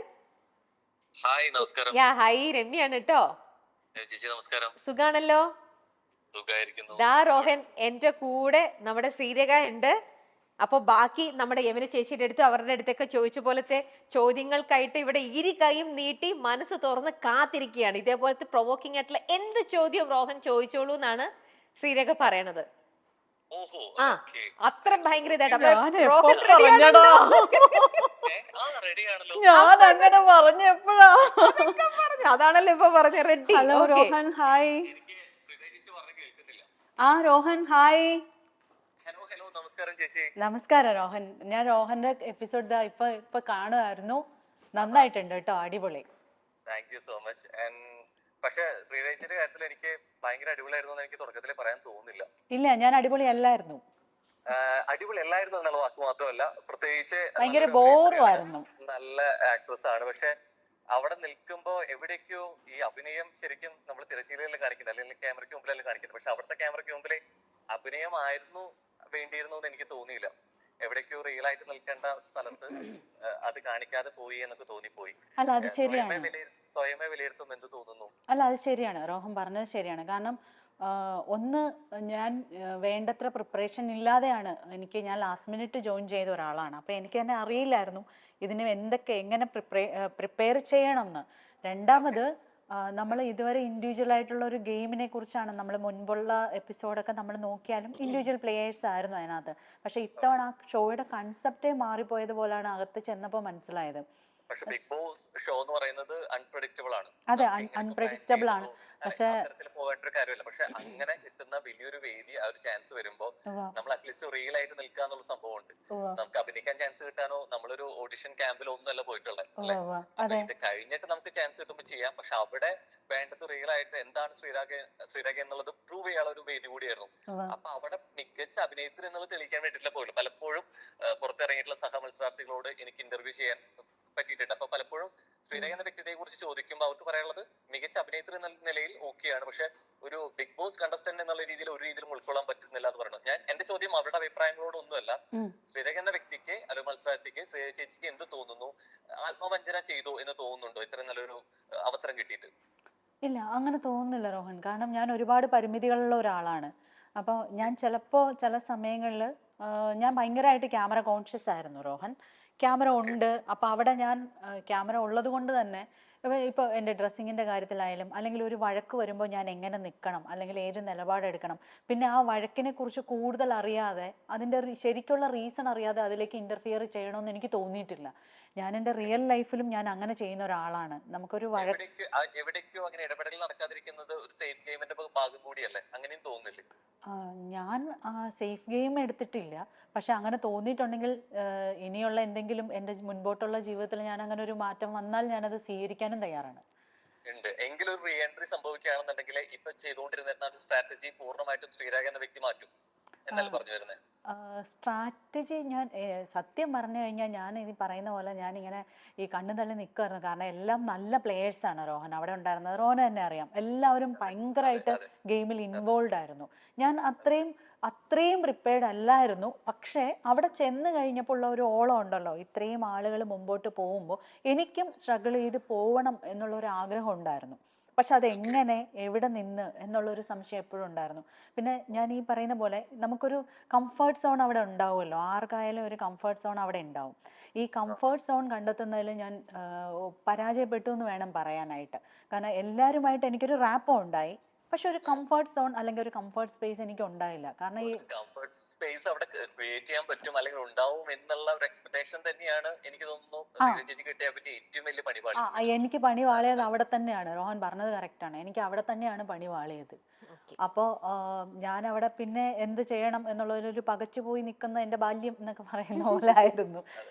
ഹായ്, നമസ്കാരം. ഹായ്, രമ്യാണ് കേട്ടോ. ചേച്ചി നമസ്കാരം. സുഖാണല്ലോ? സുഖായിരിക്കുന്നു. ദാ റോഹൻ എന്റെ കൂടെ നമ്മുടെ ശ്രീരേഖ ഉണ്ട്. അപ്പൊ ബാക്കി നമ്മുടെ യമുന ചേച്ചിയുടെ അടുത്ത് അവരുടെ അടുത്തൊക്കെ ചോദിച്ച പോലത്തെ ചോദ്യങ്ങൾക്കായിട്ട് ഇവിടെ ഇരു കൈയും നീട്ടി മനസ്സ് തുറന്ന് കാത്തിരിക്കുകയാണ്. ഇതേപോലത്തെ പ്രൊവോക്കിംഗ് ആയിട്ടുള്ള എന്ത് ചോദ്യവും റോഹൻ ചോദിച്ചോളൂ എന്നാണ് ശ്രീരേഖ പറയണത്. അത്ര ഭയങ്കര ഞാൻ അങ്ങനെ പറഞ്ഞു എപ്പോഴാ? അതാണല്ലോ ഇപ്പൊ പറഞ്ഞ ready. Rohan hi. Rohan hi. നമസ്കാരം രോഹൻ. ഞാൻ രോഹന്റെ എപ്പിസോഡ് ഇപ്പൊ കാണുമായിരുന്നു. നന്നായിട്ടുണ്ട് കേട്ടോ, അടിപൊളി. Thank you so much. പക്ഷെ ശ്രീരേച്ചിയുടെ കാര്യത്തിൽ എനിക്ക് ഭയങ്കര അടിപൊളിയായിരുന്നു എന്ന് എനിക്ക് തുടക്കത്തിൽ പറയാൻ തോന്നുന്നില്ല. ഇല്ല, ഞാൻ അടിപൊളി അല്ലായിരുന്നു. അടിപൊളി അല്ലായിരുന്നു എന്നുള്ള വാക്ക് മാത്രമല്ല, പ്രത്യേകിച്ച് ഭയങ്കര ബോറുമായിരുന്നു. നല്ല ആക്ട്രസ് ആണ്. പക്ഷെ അവിടെ നിൽക്കുമ്പോ എവിടേക്കോ ഈ അഭിനയം ശരിക്കും നമ്മൾ തിരശ്ശീലയിൽ കാണിക്കുന്നത്, അല്ലെങ്കിൽ ക്യാമറയ്ക്ക് മുമ്പിലല്ല കാണിക്കുന്നത്. പക്ഷെ അവിടുത്തെ ക്യാമറയ്ക്ക് മുമ്പിൽ അഭിനയമായിരുന്നു വേണ്ടിയിരുന്നു എന്ന് എനിക്ക് തോന്നിയില്ല. എവിടേക്കോ റിയൽ ആയിട്ട് നിൽക്കേണ്ട സ്ഥലത്ത് അത് കാണിക്കാതെ പോയി എന്നൊക്കെ തോന്നിപ്പോയി. അല്ല, അത് ശരിയാണ്. സ്വയമേ വിലയിരുത്തും എന്ത് തോന്നുന്നു? അല്ല, അത് ശരിയാണ്. രോഹൻ പറഞ്ഞത് ശരിയാണ്. കാരണം ഒന്ന്, ഞാൻ വേണ്ടത്ര പ്രിപ്പറേഷൻ ഇല്ലാതെയാണ് ഞാൻ ലാസ്റ്റ് മിനിറ്റ് ജോയിൻ ചെയ്ത ഒരാളാണ്. അപ്പോൾ എനിക്ക് തന്നെ അറിയില്ലായിരുന്നു ഇതിന് എങ്ങനെ പ്രിപ്പയർ ചെയ്യണമെന്ന്. രണ്ടാമത് നമ്മൾ ഇതുവരെ ഇൻഡിവിജ്വൽ ആയിട്ടുള്ള ഒരു ഗെയിമിനെ കുറിച്ചാണ് നമ്മൾ മുൻപുള്ള എപ്പിസോഡൊക്കെ നമ്മൾ നോക്കിയാലും ഇൻഡിവിജ്വൽ പ്ലേയേഴ്സ് ആയിരുന്നു അതിനകത്ത്. പക്ഷെ ഇത്തവണ ആ ഷോയുടെ കൺസെപ്റ്റേ മാറിപ്പോയതുപോലെയാണ് അകത്ത് ചെന്നപ്പോൾ മനസ്സിലായത്. പക്ഷെ ബിഗ് ബോസ് ഷോ എന്ന് പറയുന്നത് അൺപ്രഡിക്റ്റബിൾ ആണ്. അതെ, അൺപ്രഡിക്റ്റബിൾ ആണ്. പക്ഷെ പോകേണ്ട ഒരു കാര്യമല്ല. പക്ഷെ അങ്ങനെ കിട്ടുന്ന വലിയൊരു വേദി, ആ ഒരു ചാൻസ് വരുമ്പോ നമ്മൾ അറ്റ്ലീസ്റ്റ് റിയൽ ആയിട്ട് നിൽക്കുക എന്നുള്ള സംഭവം ഉണ്ട്. നമുക്ക് അഭിനയിക്കാൻ ചാൻസ് കിട്ടാനോ നമ്മളൊരു ഓഡിഷൻ ക്യാമ്പിലോ ഒന്നും അല്ല പോയിട്ടുള്ളത്. ഇത് കഴിഞ്ഞിട്ട് നമുക്ക് ചാൻസ് കിട്ടുമ്പോൾ ചെയ്യാം. പക്ഷെ അവിടെ വേണ്ടത് റിയൽ ആയിട്ട് എന്താണ് ശ്രീരേഖ എന്നുള്ളത് പ്രൂവ് ചെയ്യാനുള്ള ഒരു വേദി കൂടിയായിരുന്നു. അപ്പൊ അവിടെ മികച്ച അഭിനയത്തിൽ എന്നുള്ളത് തെളിയിക്കാൻ വേണ്ടിയിട്ടില്ല പോലും. പലപ്പോഴും പുറത്തിറങ്ങിയിട്ടുള്ള സഹമത്സരാർത്ഥികളോട് എനിക്ക് ഇന്റർവ്യൂ ചെയ്യാൻ പറ്റിയിട്ടുണ്ട്. അപ്പൊ പലപ്പോഴും ശ്രീരേഖ എന്ന വ്യക്തിയെ കുറിച്ച് ചോദിക്കുമ്പോൾ അവർക്ക് പറയാനുള്ളത് മികച്ച അഭിനേത്രി എന്ന നിലയിൽ ഓക്കെയാണ്, പക്ഷെ ഒരു ബിഗ് ബോസ് കണ്ടസ്റ്റന്റ് എന്നുള്ള രീതിയിൽ ഒരു രീതിയിലും ഉൾക്കൊള്ളാൻ പറ്റുന്നില്ല എന്ന് പറയുന്നത്. ഞാൻ എന്റെ ചോദ്യം അവരുടെ അഭിപ്രായങ്ങളോടൊന്നുമല്ല. ശ്രീരേഖ എന്ന വ്യക്തിക്ക് അല്ലെങ്കിൽ മത്സരാർത്ഥിക്ക് ശ്രീരേഖ ചേച്ചിക്ക് എന്ത് തോന്നുന്നു? ആത്മവഞ്ചന ചെയ്തു എന്ന് തോന്നുന്നുണ്ടോ ഇത്രയും നല്ലൊരു അവസരം കിട്ടിയിട്ട്? ഇല്ല, അങ്ങനെ തോന്നുന്നില്ല രോഹൻ. കാരണം ഞാൻ ഒരുപാട് പരിമിതികളുള്ള ഒരാളാണ്. അപ്പോൾ ഞാൻ ചിലപ്പോൾ ചില സമയങ്ങളിൽ ഞാൻ ഭയങ്കരമായിട്ട് ക്യാമറ കോൺഷ്യസ് ആയിരുന്നു രോഹൻ. ക്യാമറ ഉണ്ട്, അപ്പോൾ അവിടെ ഞാൻ ക്യാമറ ഉള്ളത് കൊണ്ട് തന്നെ ഇപ്പോൾ എൻ്റെ ഡ്രസ്സിങ്ങിൻ്റെ കാര്യത്തിലായാലും, അല്ലെങ്കിൽ ഒരു വഴക്ക് വരുമ്പോൾ ഞാൻ എങ്ങനെ നിൽക്കണം, അല്ലെങ്കിൽ ഏത് നിലപാടെടുക്കണം, പിന്നെ ആ വഴക്കിനെ കുറിച്ച് കൂടുതൽ അറിയാതെ അതിൻ്റെ ശരിക്കുള്ള റീസൺ അറിയാതെ അതിലേക്ക് ഇൻ്റർഫിയർ ചെയ്യണമെന്ന് എനിക്ക് തോന്നിയിട്ടില്ല. ഞാൻ എൻ്റെ റിയൽ ലൈഫിലും ഞാൻ അങ്ങനെ ചെയ്യുന്ന ഒരാളാണ്. നമുക്കൊരു എവിടേക്കോ അങ്ങനെ ഇടപെടൽ നടക്കാതിരിക്കുന്നത് ഒരു സേഫ് ഗെയിമിന്റെ ഭാഗം കൂടിയല്ലേ? അങ്ങനെയും തോന്നുന്നില്ല. ഞാൻ സേഫ് ഗെയിം എടുത്തിട്ടില്ല. പക്ഷെ അങ്ങനെ തോന്നിയിട്ടുണ്ടെങ്കിൽ ഇനിയുള്ള എന്തെങ്കിലും എൻ്റെ മുൻപോട്ടുള്ള ജീവിതത്തിൽ ഞാൻ അങ്ങനെ ഒരു മാറ്റം വന്നാൽ ഞാനത് സ്വീകരിക്കാനും തയ്യാറാണ്. ഉണ്ട് എങ്കിലും ഒരു റീ എൻട്രി സംഭവിക്കുകയാണെന്നുണ്ടെങ്കിൽ ഇപ്പൊ ചെയ്തുകൊണ്ടിരുന്ന സ്ട്രാറ്റജി പൂർണ്ണമായിട്ടും ശ്രീരേഖ എന്ന വ്യക്തി മാറ്റും എന്നല്ല പറഞ്ഞു വരുന്നത്. സ്ട്രാറ്റജി ഞാൻ സത്യം പറഞ്ഞു കഴിഞ്ഞാൽ ഞാൻ ഇത് പറയുന്ന പോലെ ഞാനിങ്ങനെ ഈ കണ്ണു തള്ളി നിൽക്കുമായിരുന്നു. കാരണം എല്ലാം നല്ല പ്ലേയേഴ്സാണ് രോഹൻ അവിടെ ഉണ്ടായിരുന്നത്. രോഹന് തന്നെ അറിയാം, എല്ലാവരും ഭയങ്കരമായിട്ട് ഗെയിമിൽ ഇൻവോൾവ് ആയിരുന്നു. ഞാൻ അത്രയും അത്രയും പ്രിപ്പയർഡ് അല്ലായിരുന്നു. പക്ഷേ അവിടെ ചെന്ന് കഴിഞ്ഞപ്പോൾ ഉള്ള ഒരു ഓളം ഉണ്ടല്ലോ, ഇത്രയും ആളുകൾ മുമ്പോട്ട് പോകുമ്പോൾ എനിക്കും സ്ട്രഗിൾ ചെയ്ത് പോകണം എന്നുള്ളൊരു ആഗ്രഹം ഉണ്ടായിരുന്നു. പക്ഷെ അതെങ്ങനെ, എവിടെ നിന്ന് എന്നുള്ളൊരു സംശയം എപ്പോഴും ഉണ്ടായിരുന്നു. പിന്നെ ഞാൻ ഈ പറയുന്ന പോലെ നമുക്കൊരു കംഫർട്ട് സോൺ അവിടെ ഉണ്ടാവുമല്ലോ, ആർക്കായാലും ഒരു കംഫർട്ട് സോൺ അവിടെ ഉണ്ടാവും. ഈ കംഫർട്ട് സോൺ കണ്ടെത്തുന്നതിൽ ഞാൻ പരാജയപ്പെട്ടു എന്ന് വേണം പറയാനായിട്ട്. കാരണം എല്ലാവരുമായിട്ട് എനിക്കൊരു റാപ്പോ ഉണ്ടായി, പക്ഷെ ഒരു കംഫർട്ട് സോൺ അല്ലെങ്കിൽ ഒരു കംഫർട്ട് സ്പേസ് എനിക്ക് ഉണ്ടായില്ല. കാരണം ഈ കംഫർട്ട് സ്പേസ് അവിടെ ക്രിയേറ്റ് ചെയ്യാൻ പറ്റും അല്ലെങ്കിൽ ഉണ്ടാവും എന്നുള്ള ഒരു എക്സ്പെക്ടേഷൻ തന്നെയാണ് എനിക്ക് തോന്നുന്നു ചേച്ചി കിട്ടിയ പറ്റി ഏറ്റവും വലിയ പണിപാടി. എനിക്ക് പണി വാളിയത് അവിടെ തന്നെയാണ്. രോഹൻ പറഞ്ഞത് കറക്റ്റാണ്, എനിക്ക് അവിടെ തന്നെയാണ് പണി വാളിയത്. അപ്പോൾ ഞാൻ അവിടെ പിന്നെ എന്ത് ചെയ്യണം എന്നുള്ളൊരു പകച്ചു പോയി നിൽക്കുന്ന എൻ്റെ ബാല്യം എന്നൊക്കെ പറയുന്ന പോലെ ആയിരുന്നു.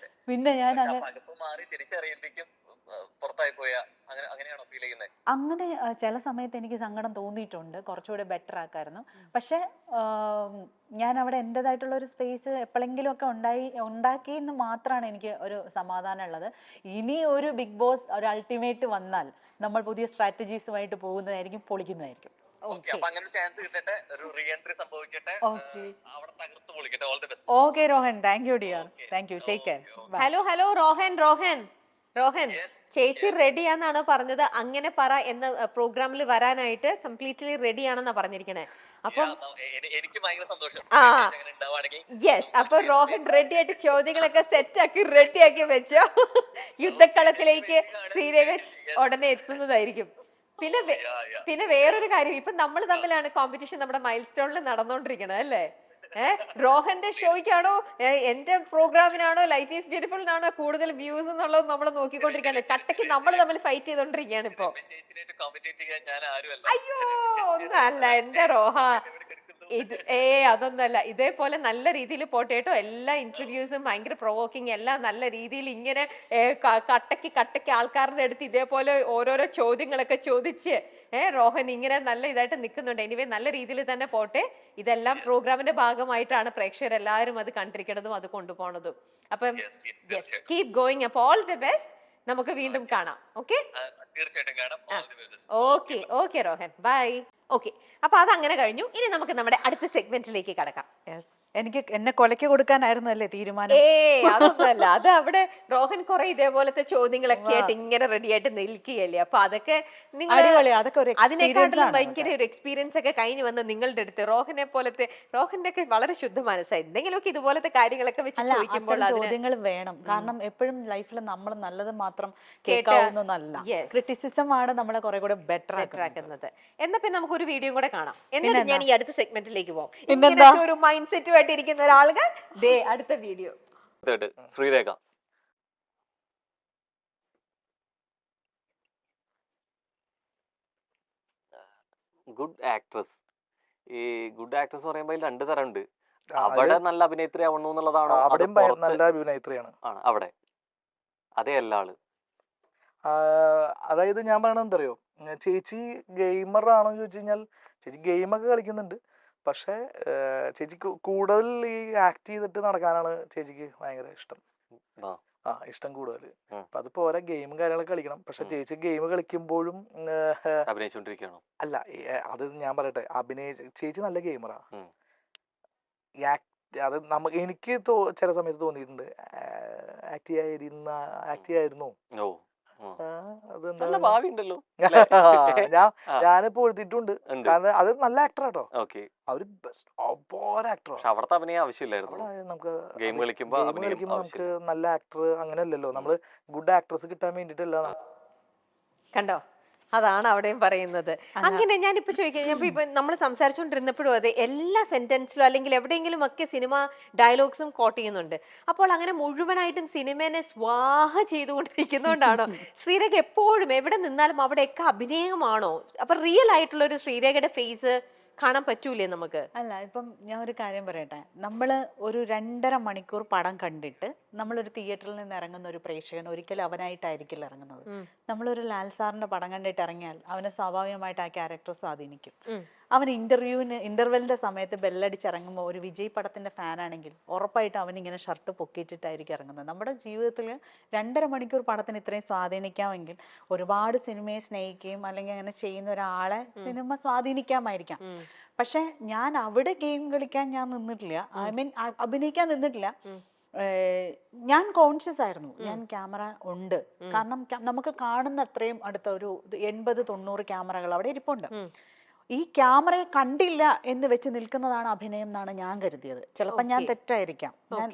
പിന്നെ ഞാൻ മാറി തിരിച്ചറിയുമ്പോഴേക്കും പുറത്തായി പോയ അങ്ങനെയാണോ ഫീൽ ചെയ്യുന്നത്? അങ്ങനെ ചില സമയത്ത് എനിക്ക് സങ്കടം തോന്നിയിട്ടുണ്ട്, കുറച്ചുകൂടെ ബെറ്റർ ആക്കായിരുന്നു. പക്ഷെ ഞാൻ അവിടെ എൻ്റെതായിട്ടുള്ള ഒരു സ്പേസ് എപ്പോഴെങ്കിലും ഒക്കെ ഉണ്ടാക്കി എന്ന് മാത്രമാണ് എനിക്ക് ഒരു സമാധാനം ഉള്ളത്. ഇനി ഒരു ബിഗ് ബോസ്, ഒരു അൾട്ടിമേറ്റ് വന്നാൽ നമ്മൾ പുതിയ സ്ട്രാറ്റജീസുമായിട്ട് പോകുന്നതായിരിക്കും, പൊളിക്കുന്നതായിരിക്കും. Okay Rohan, thank you dear, thank you, take care. Hello Rohan ചേച്ചി റെഡിയാന്നാണ് പറഞ്ഞത്. അങ്ങനെ പറ എന്ന പ്രോഗ്രാമിൽ വരാനായിട്ട് കംപ്ലീറ്റ്ലി റെഡിയാണെന്നാ പറഞ്ഞിരിക്കണേ. അപ്പം എനിക്ക് ഭയങ്കര സന്തോഷം. യെസ്, അപ്പൊ റോഹൻ റെഡി ആയിട്ട് ചോദ്യങ്ങളൊക്കെ സെറ്റ് ആക്കി റെഡിയാക്കി വെച്ചോ. യുദ്ധക്കളത്തിലേക്ക് ശ്രീരേഖ ഉടനെ എത്തുന്നതായിരിക്കും. പിന്നെ വേറൊരു കാര്യം, ഇപ്പൊ നമ്മൾ തമ്മിലാണ് കോമ്പറ്റീഷൻ നമ്മുടെ മൈൽ സ്റ്റോണിൽ നടന്നുകൊണ്ടിരിക്കണത് അല്ലേ? റോഹന്റെ ഷോയ്ക്കാണോ എന്റെ പ്രോഗ്രാമിനാണോ ലൈഫ് ഈസ് ബ്യൂട്ടിഫുളിനാണോ കൂടുതൽ വ്യൂസ് എന്നുള്ളത് നമ്മൾ നോക്കിക്കൊണ്ടിരിക്കുകയാണ്. കട്ടയ്ക്ക് നമ്മൾ തമ്മിൽ ഫൈറ്റ് ചെയ്തോണ്ടിരിക്കുകയാണ് ഇപ്പൊ. അയ്യോ ഒന്നും അല്ല എന്റെ റോഹ, അതൊന്നല്ല. ഇതേപോലെ നല്ല രീതിയിൽ പോട്ടെ കേട്ടോ. എല്ലാ ഇന്റർവ്യൂസും ഭയങ്കര പ്രൊവോക്കിങ്, എല്ലാം നല്ല രീതിയിൽ ഇങ്ങനെ കട്ടയ്ക്ക് ആൾക്കാരുടെ അടുത്ത് ഇതേപോലെ ഓരോരോ ചോദ്യങ്ങളൊക്കെ ചോദിച്ച് റോഹൻ ഇങ്ങനെ നല്ല ഇതായിട്ട് നിൽക്കുന്നുണ്ട്. എനിവേ നല്ല രീതിയിൽ തന്നെ പോട്ടെ. ഇതെല്ലാം പ്രോഗ്രാമിന്റെ ഭാഗമായിട്ടാണ് പ്രേക്ഷകരെല്ലാവരും അത് കണ്ടിരിക്കണതും അത് കൊണ്ടുപോണതും. അപ്പം കീപ് ഗോയിങ്. അപ്പൊ ഓൾ ദി ബെസ്റ്റ്. നമുക്ക് വീണ്ടും കാണാം. Okay, okay Rohan, bye. Okay, അപ്പൊ അതങ്ങനെ കഴിഞ്ഞു. ഇനി നമുക്ക് നമ്മുടെ അടുത്ത സെഗ്മെന്റിലേക്ക് കടക്കാം. എനിക്ക് എന്നെ കൊലയ്ക്ക് കൊടുക്കാനായിരുന്നു അല്ലേ തീരുമാനം? അതൊന്നുമല്ല. അത് അവിടെ റോഹൻ കുറെ ഇതേപോലത്തെ ചോദ്യങ്ങളൊക്കെ ആയിട്ട് ഇങ്ങനെ റെഡി ആയിട്ട് നിൽക്കുകയല്ലേ. അപ്പൊ അതൊക്കെ നിങ്ങൾ അതിനെക്കാട്ടിലും ഭയങ്കര ഒരു എക്സ്പീരിയൻസ് ഒക്കെ കഴിഞ്ഞ് വന്ന് നിങ്ങളുടെ അടുത്ത് റോഹന്റെ ഒക്കെ വളരെ ശുദ്ധ മനസ്സായി എന്തെങ്കിലുമൊക്കെ ഇതുപോലത്തെ കാര്യങ്ങളൊക്കെ വെച്ച് ചോദിക്കുമ്പോൾ ചോദ്യങ്ങൾ വേണം. കാരണം എപ്പോഴും ലൈഫിൽ നമ്മൾ നല്ലത് മാത്രം കേൾക്കാവുന്നതല്ല, ക്രിറ്റിസിസം ആണ് നമ്മളെ കുറെ കൂടെ ബെറ്റർ ആക്കുന്നത്. എന്നാ പിന്നെ നമുക്ക് ഒരു വീഡിയോ കൂടെ കാണാം. എന്നിട്ട് ഞാൻ ഈ അടുത്ത സെഗ്മെന്റിലേക്ക് പോകാം. ഇങ്ങനത്തെ ഒരു മൈൻഡ് സെറ്റ് ഇരിക്കുന്ന ഒരാളുകൾ അടുത്ത വീഡിയോ. Sreerekha, good actress. ഈ ഗുഡ് ആക്ട്രസ് പറയുമ്പോൾ രണ്ട് തരം ഉണ്ട്. അവിടെ നല്ല അഭിനേത്രി ആവണു എന്നുള്ളതാണോ? നല്ല അഭിനേത്രിയാണ് അവിടെ അതേ എല്ലാ ആള്. അതായത് ഞാൻ പറയണത് എന്തറിയോ, ചേച്ചി ഗെയിമർ ആണോ എന്ന് ചോദിച്ചു കഴിഞ്ഞാൽ ചേച്ചി ഗെയിമൊക്കെ കളിക്കുന്നുണ്ട്. പക്ഷെ ചേച്ചിക്ക് കൂടുതൽ ഈ ആക്ട് ചെയ്തിട്ട് നടക്കാനാണ് ചേച്ചിക്ക് ഭയങ്കര ഇഷ്ടം. ഇഷ്ടം കൂടുതൽ. അപ്പൊ അതിപ്പോ ഓരോ ഗെയിമും കാര്യങ്ങളൊക്കെ കളിക്കണം. പക്ഷെ ചേച്ചി ഗെയിം കളിക്കുമ്പോഴും അല്ല, അത് ഞാൻ പറയട്ടെ, ചേച്ചി നല്ല ഗെയിമറാ. അത് എനിക്ക് ചില സമയത്ത് തോന്നിയിട്ടുണ്ട് ആക്ട് ചെയ്യായിരുന്നു. ഞാനിപ്പോ എഴുതിയിട്ടുണ്ട്. കാരണം അത് നല്ല ആക്ടർ കേട്ടോ, അവര് ആക്ടർ. അവിടുത്തെ അഭിനയം ആവശ്യമില്ലായിരുന്നു. നമുക്ക് ഗെയിം കളിക്കുമ്പോ നമുക്ക് നല്ല ആക്ടർ അങ്ങനെയല്ലല്ലോ, നമ്മള് ഗുഡ് ആക്ട്രസ് കിട്ടാൻ വേണ്ടിട്ടല്ല. കണ്ടോ, അതാണ് അവിടെയും പറയുന്നത്. അങ്ങനെ ഞാനിപ്പോ ചോദിക്കാം, ഇപ്പൊ നമ്മൾ സംസാരിച്ചുകൊണ്ടിരുന്നപ്പോഴും അതെ, എല്ലാ സെന്റൻസിലും അല്ലെങ്കിൽ എവിടെയെങ്കിലും ഒക്കെ സിനിമ ഡയലോഗ്സും കോട്ട് ചെയ്യുന്നുണ്ട്. അപ്പോൾ അങ്ങനെ മുഴുവനായിട്ടും സിനിമേനെ സ്വാഹ ചെയ്തുകൊണ്ടിരിക്കുന്നോണ്ടാണോ ശ്രീരേഖ എപ്പോഴും എവിടെ നിന്നാലും അവിടെയൊക്കെ അഭിനയമാണോ? അപ്പൊ റിയൽ ആയിട്ടുള്ള ഒരു ശ്രീരേഖയുടെ ഫേസ് കാണാൻ പറ്റൂലേ നമുക്ക്? അല്ല, ഇപ്പം ഞാൻ ഒരു കാര്യം പറയട്ടെ, നമ്മൾ ഒരു 2.5 മണിക്കൂർ പടം കണ്ടിട്ട് നമ്മളൊരു തിയേറ്ററിൽ നിന്ന് ഇറങ്ങുന്ന ഒരു പ്രേക്ഷകൻ ഒരിക്കലും അവനായിട്ടായിരിക്കില്ല ഇറങ്ങുന്നത്. നമ്മളൊരു ലാൽ സാറിന്റെ പടം കണ്ടിട്ട് ഇറങ്ങിയാൽ അവനെ സ്വാഭാവികമായിട്ട് ആ ക്യാരക്ടർ സ്വാധീനിക്കും. അവൻ ഇന്റർവെല്ലിന്റെ സമയത്ത് ബെല്ലടിച്ചിറങ്ങുമ്പോൾ ഒരു വിജയ് പടത്തിന്റെ ഫാനാണെങ്കിൽ ഉറപ്പായിട്ടും അവൻ ഇങ്ങനെ ഷർട്ട് പൊക്കിയിട്ടിട്ടായിരിക്കും ഇറങ്ങുന്നത്. നമ്മുടെ ജീവിതത്തിൽ 2.5 മണിക്കൂർ പടത്തിന് ഇത്രയും സ്വാധീനിക്കാമെങ്കിൽ ഒരുപാട് സിനിമയെ സ്നേഹിക്കുകയും അല്ലെങ്കിൽ അങ്ങനെ ചെയ്യുന്ന ഒരാളെ സിനിമ സ്വാധീനിക്കാമായിരിക്കാം. പക്ഷെ ഞാൻ അവിടെ ഗെയിം കളിക്കാൻ ഞാൻ നിന്നിട്ടില്ല, ഐ മീൻ അഭിനയിക്കാൻ നിന്നിട്ടില്ല. ഞാൻ കോൺഷ്യസ് ആയിരുന്നു, ഞാൻ ക്യാമറ ഉണ്ട്. കാരണം നമുക്ക് കാണുന്ന അത്രയും അടുത്ത ഒരു 80-90 ക്യാമറകൾ അവിടെ ഇരിപ്പുണ്ട്. ഈ ക്യാമറയെ കണ്ടില്ല എന്ന് വെച്ച് നിൽക്കുന്നതാണ് അഭിനയം എന്നാണ് ഞാൻ കരുതിയത്. ചിലപ്പോൾ ഞാൻ തെറ്റായിരിക്കാം,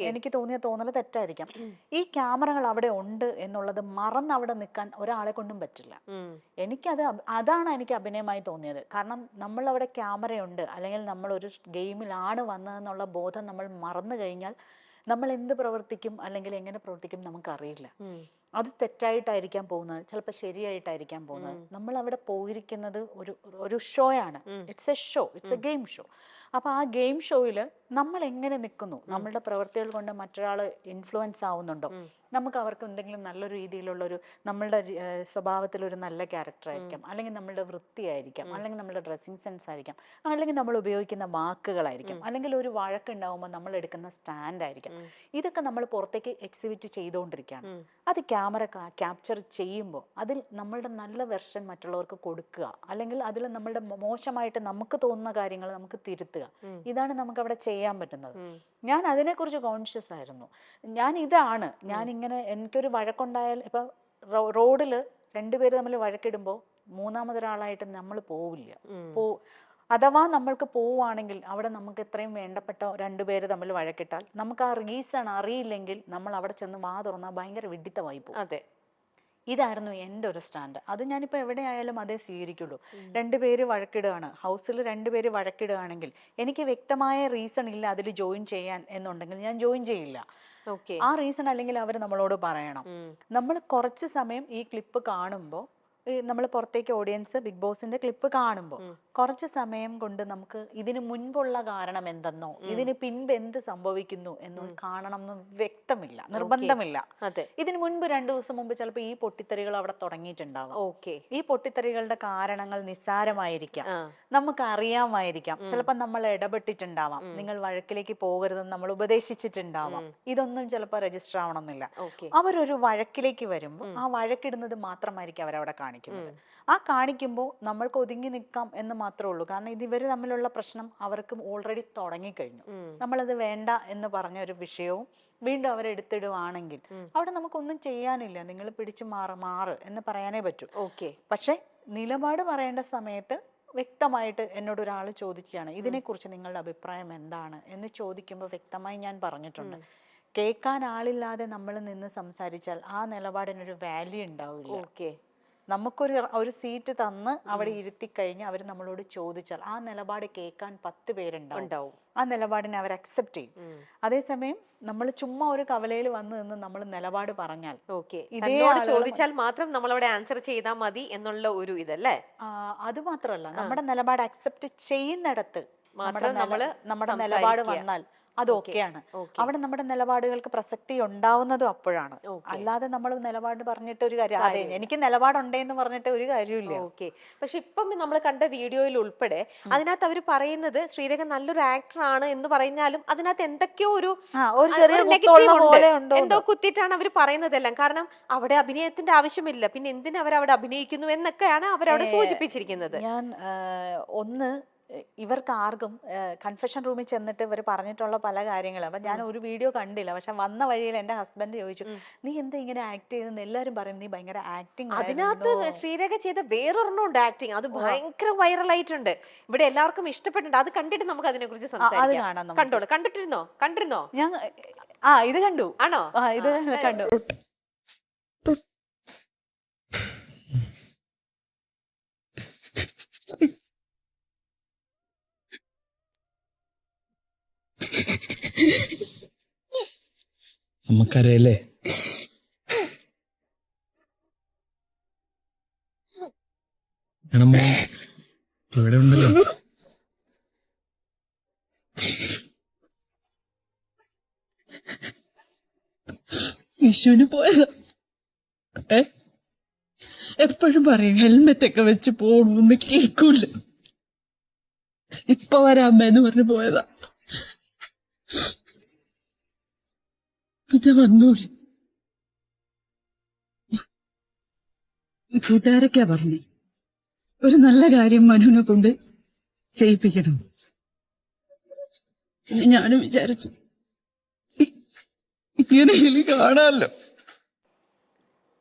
എനിക്ക് തോന്നിയ തോന്നൽ തെറ്റായിരിക്കാം. ഈ ക്യാമറകൾ അവിടെ ഉണ്ട് എന്നുള്ളത് മറന്ന് അവിടെ നിൽക്കാൻ ഒരാളെ കൊണ്ടും പറ്റില്ല. അതാണ് എനിക്ക് അഭിനയമായി തോന്നിയത്. കാരണം നമ്മൾ അവിടെ ക്യാമറയുണ്ട് അല്ലെങ്കിൽ നമ്മൾ ഒരു ഗെയിമിലാണ് വന്നതെന്നുള്ള ബോധം നമ്മൾ മറന്നു കഴിഞ്ഞാൽ നമ്മൾ എന്ത് പ്രവർത്തിക്കും അല്ലെങ്കിൽ എങ്ങനെ പ്രവർത്തിക്കും നമുക്കറിയില്ല. അത് തെറ്റായിട്ടായിരിക്കാം പോകുന്നത്, ചിലപ്പോൾ ശരിയായിട്ടായിരിക്കാം പോകുന്നത്. നമ്മൾ അവിടെ പോയിരിക്കുന്നത് ഒരു ഷോ ആണ്. It's A show, it's A game show. അപ്പൊ ആ ഗെയിം ഷോയിൽ നമ്മൾ എങ്ങനെ നിൽക്കുന്നു, നമ്മളുടെ പ്രവൃത്തികൾ കൊണ്ട് മറ്റൊരാൾ ഇൻഫ്ലുവൻസ് ആവുന്നുണ്ടോ, നമുക്ക് അവർക്ക് എന്തെങ്കിലും നല്ലൊരു രീതിയിലുള്ളൊരു നമ്മളുടെ സ്വഭാവത്തിൽ ഒരു നല്ല ക്യാരക്ടർ ആയിരിക്കാം, അല്ലെങ്കിൽ നമ്മളുടെ വൃത്തിയായിരിക്കാം, അല്ലെങ്കിൽ നമ്മളുടെ ഡ്രസ്സിങ് സെൻസ് ആയിരിക്കാം, അല്ലെങ്കിൽ നമ്മൾ ഉപയോഗിക്കുന്ന വാക്കുകളായിരിക്കും, അല്ലെങ്കിൽ ഒരു വഴക്കുണ്ടാവുമ്പോൾ നമ്മൾ എടുക്കുന്ന സ്റ്റാൻഡ് ആയിരിക്കാം. ഇതൊക്കെ നമ്മൾ പുറത്തേക്ക് എക്സിബിറ്റ് ചെയ്തുകൊണ്ടിരിക്കുകയാണ്. അത് ക്യാമറ ക്യാപ്ചർ ചെയ്യുമ്പോൾ അതിൽ നമ്മളുടെ നല്ല വെർഷൻ മറ്റുള്ളവർക്ക് കൊടുക്കുക, അല്ലെങ്കിൽ അതിൽ നമ്മളുടെ മോശമായിട്ട് നമുക്ക് തോന്നുന്ന കാര്യങ്ങൾ നമുക്ക് തിരുത്തുക. ഇതാണ് നമുക്ക് അവിടെ ചെയ്യാൻ പറ്റുന്നത്. ഞാൻ അതിനെക്കുറിച്ച് കോൺഷ്യസ് ആയിരുന്നു. ഞാൻ ഇങ്ങനെ എനിക്കൊരു വഴക്കുണ്ടായാൽ ഇപ്പൊ റോഡിൽ 2 പേര് തമ്മിൽ വഴക്കിടുമ്പോൾ മൂന്നാമതൊരാളായിട്ട് നമ്മൾ പോവില്ല. അഥവാ നമ്മൾക്ക് പോവുകയാണെങ്കിൽ അവിടെ നമുക്ക് എത്രയും വേണ്ടപ്പെട്ട 2 പേര് തമ്മിൽ വഴക്കിട്ടാൽ നമുക്ക് ആ റീസൺ അറിയില്ലെങ്കിൽ നമ്മൾ അവിടെ ചെന്ന് വാ തുറന്നാൽ ഭയങ്കര വിഡിത്തമായി പോകും. അതെ, ഇതായിരുന്നു എൻ്റെ ഒരു സ്റ്റാൻഡ്. അത് ഞാനിപ്പോൾ എവിടെയായാലും അതേ സ്വീകരിക്കുള്ളൂ. 2 പേര് വഴക്കിടുകയാണ്, ഹൗസിൽ 2 പേര് വഴക്കിടുകയാണെങ്കിൽ എനിക്ക് വ്യക്തമായ റീസൺ ഇല്ല അതിൽ ജോയിൻ ചെയ്യാൻ എന്നുണ്ടെങ്കിൽ ഞാൻ ജോയിൻ ചെയ്യില്ല. ആ റീസൺ അല്ലെങ്കിൽ അവർ നമ്മളോട് പറയണം. നമ്മൾ കുറച്ച് സമയം ഈ ക്ലിപ്പ് കാണുമ്പോൾ, നമ്മൾ പുറത്തേക്ക് ഓഡിയൻസ് ബിഗ് ബോസിന്റെ ക്ലിപ്പ് കാണുമ്പോൾ കുറച്ച് സമയം കൊണ്ട് നമുക്ക് ഇതിന് മുൻപുള്ള കാരണം എന്തെന്നോ ഇതിന് പിൻപ് എന്ത് സംഭവിക്കുന്നു എന്നോ കാണണം എന്ന് വ്യക്തമില്ല, നിർബന്ധമില്ല. ഇതിന് മുൻപ് 2 ദിവസം മുമ്പ് ചിലപ്പോൾ ഈ പൊട്ടിത്തെറികൾ അവിടെ തുടങ്ങിയിട്ടുണ്ടാവും. ഈ പൊട്ടിത്തെറികളുടെ കാരണങ്ങൾ നിസ്സാരമായിരിക്കാം, നമുക്ക് അറിയാമായിരിക്കാം, ചിലപ്പോൾ നമ്മൾ ഇടപെട്ടിട്ടുണ്ടാവാം, നിങ്ങൾ വഴക്കിലേക്ക് പോകരുതെന്ന് നമ്മൾ ഉപദേശിച്ചിട്ടുണ്ടാവാം. ഇതൊന്നും ചിലപ്പോൾ രജിസ്റ്റർ ആവണമെന്നില്ല. അവരൊരു വഴക്കിലേക്ക് വരുമ്പോൾ ആ വഴക്കിടുന്നത് മാത്രമായിരിക്കും അവരവിടെ കാണിക്കുന്നത്. ആ കാണിക്കുമ്പോൾ നമ്മൾക്ക് ഒതുങ്ങി നിൽക്കാം എന്ന് മാത്രമേ ഉള്ളൂ. കാരണം ഇവര് തമ്മിലുള്ള പ്രശ്നം അവർക്ക് ഓൾറെഡി തുടങ്ങിക്കഴിഞ്ഞു. നമ്മളത് വേണ്ട എന്ന് പറഞ്ഞ ഒരു വിഷയവും വീണ്ടും അവരെടുത്തിടുവാണെങ്കിൽ അവിടെ നമുക്കൊന്നും ചെയ്യാനില്ല. നിങ്ങൾ പിടിച്ച് മാറ് എന്ന് പറയാനേ പറ്റൂ. പക്ഷെ നിലപാട് പറയേണ്ട സമയത്ത് വ്യക്തമായിട്ട് എന്നോട് ഒരാൾ ചോദിക്കുകയാണ്, ഇതിനെക്കുറിച്ച് നിങ്ങളുടെ അഭിപ്രായം എന്താണ് എന്ന് ചോദിക്കുമ്പോൾ വ്യക്തമായി ഞാൻ പറഞ്ഞിട്ടുണ്ട്. കേൾക്കാൻ ആളില്ലാതെ നമ്മൾ നിന്ന് സംസാരിച്ചാൽ ആ നിലപാടിനൊരു വാല്യൂ ഉണ്ടാവില്ല. നമുക്കൊരു സീറ്റ് തന്ന് അവിടെ ഇരുത്തി കഴിഞ്ഞ് അവർ നമ്മളോട് ചോദിച്ചാൽ ആ നിലപാട് കേൾക്കാൻ 10 പേരുണ്ടാവും. ആ നിലപാടിനെ അവർ അക്സെപ്റ്റ് ചെയ്യും. അതേസമയം നമ്മൾ ചുമ്മാ ഒരു കവലയിൽ വന്ന് നിന്ന് നമ്മൾ നിലപാട് പറഞ്ഞാൽ ചോദിച്ചാൽ മാത്രം നമ്മളവിടെ ആൻസർ ചെയ്താൽ മതി എന്നുള്ള ഒരു ഇതല്ലേ. അത് മാത്രമല്ല, നമ്മുടെ നിലപാട് അക്സെപ്റ്റ് ചെയ്യുന്നിടത്ത് നമ്മുടെ നിലപാട് വന്നാൽ അത് ഓക്കെയാണ്. അവിടെ നമ്മുടെ നിലപാടുകൾക്ക് പ്രസക്തി ഉണ്ടാവുന്നതും അപ്പോഴാണ്. അല്ലാതെ നമ്മൾ നിലപാട് പറഞ്ഞിട്ട് ഒരു കാര്യം, അതെ എനിക്ക് നിലപാടുണ്ടെന്ന് പറഞ്ഞിട്ട് ഒരു കാര്യമില്ല. പക്ഷെ ഇപ്പം നമ്മൾ കണ്ട വീഡിയോയിൽ ഉൾപ്പെടെ അതിനകത്ത് അവർ പറയുന്നത് ശ്രീരേഖ നല്ലൊരു ആക്ടർ ആണ് എന്ന് പറഞ്ഞാലും അതിനകത്ത് എന്തൊക്കെയോ ഒരു എന്തോ കുത്തിയിട്ടാണ് അവർ പറയുന്നതെല്ലാം. കാരണം അവിടെ അഭിനയത്തിന്റെ ആവശ്യമില്ല, പിന്നെ എന്തിനാ അവരവിടെ അഭിനയിക്കുന്നു എന്നൊക്കെയാണ് അവരവിടെ സൂചിപ്പിച്ചിരിക്കുന്നത്. ഞാൻ ഇവർക്ക് ആർക്കും കൺഫെഷൻ റൂമിൽ ചെന്നിട്ട് ഇവർ പറഞ്ഞിട്ടുള്ള പല കാര്യങ്ങളും അപ്പൊ ഞാൻ ഒരു വീഡിയോ കണ്ടില്ല. പക്ഷെ വന്ന വഴിയിൽ എന്റെ ഹസ്ബൻഡ് ചോദിച്ചു, നീ എന്താ ഇങ്ങനെ ആക്ട് ചെയ്തെന്ന് എല്ലാരും പറയും, നീ ഭയങ്കര ആക്ടിങ്. അതിനകത്ത് ശ്രീരേഖ ചെയ്ത വേറൊരെണ്ണമുണ്ട് ആക്ടിങ്, അത് ഭയങ്കര വൈറലായിട്ടുണ്ട്, ഇവിടെ എല്ലാവർക്കും ഇഷ്ടപ്പെട്ടിട്ടുണ്ട്. അത് കണ്ടിട്ട് നമുക്ക് അതിനെ കുറിച്ച് സംസാരിക്കാം. കണ്ടിരുന്നോ? ഞാൻ ഇത് കണ്ടു. ആണോ? ഇത് കണ്ടു. നമുക്കറിയല്ലേ ഇവിടെ ഉണ്ടല്ലോ. വിഷുവിന് പോയതാ. എപ്പോഴും പറയും ഹെൽമെറ്റ് ഒക്കെ വെച്ച് പോണൂന്ന്, കേൾക്കൂല. ഇപ്പൊ വരാം അമ്മേന്ന് പറഞ്ഞു പോയതാ. പിന്നെ വന്നൂല. കൂട്ടുകാരൊക്കെയാ പറഞ്ഞു ഒരു നല്ല കാര്യം മനുവിനെ കൊണ്ട് ചെയ്യിപ്പിക്കണം. പിന്നെ ഞാനും വിചാരിച്ചു ഇങ്ങനെയെങ്കിലും കാണാമല്ലോ.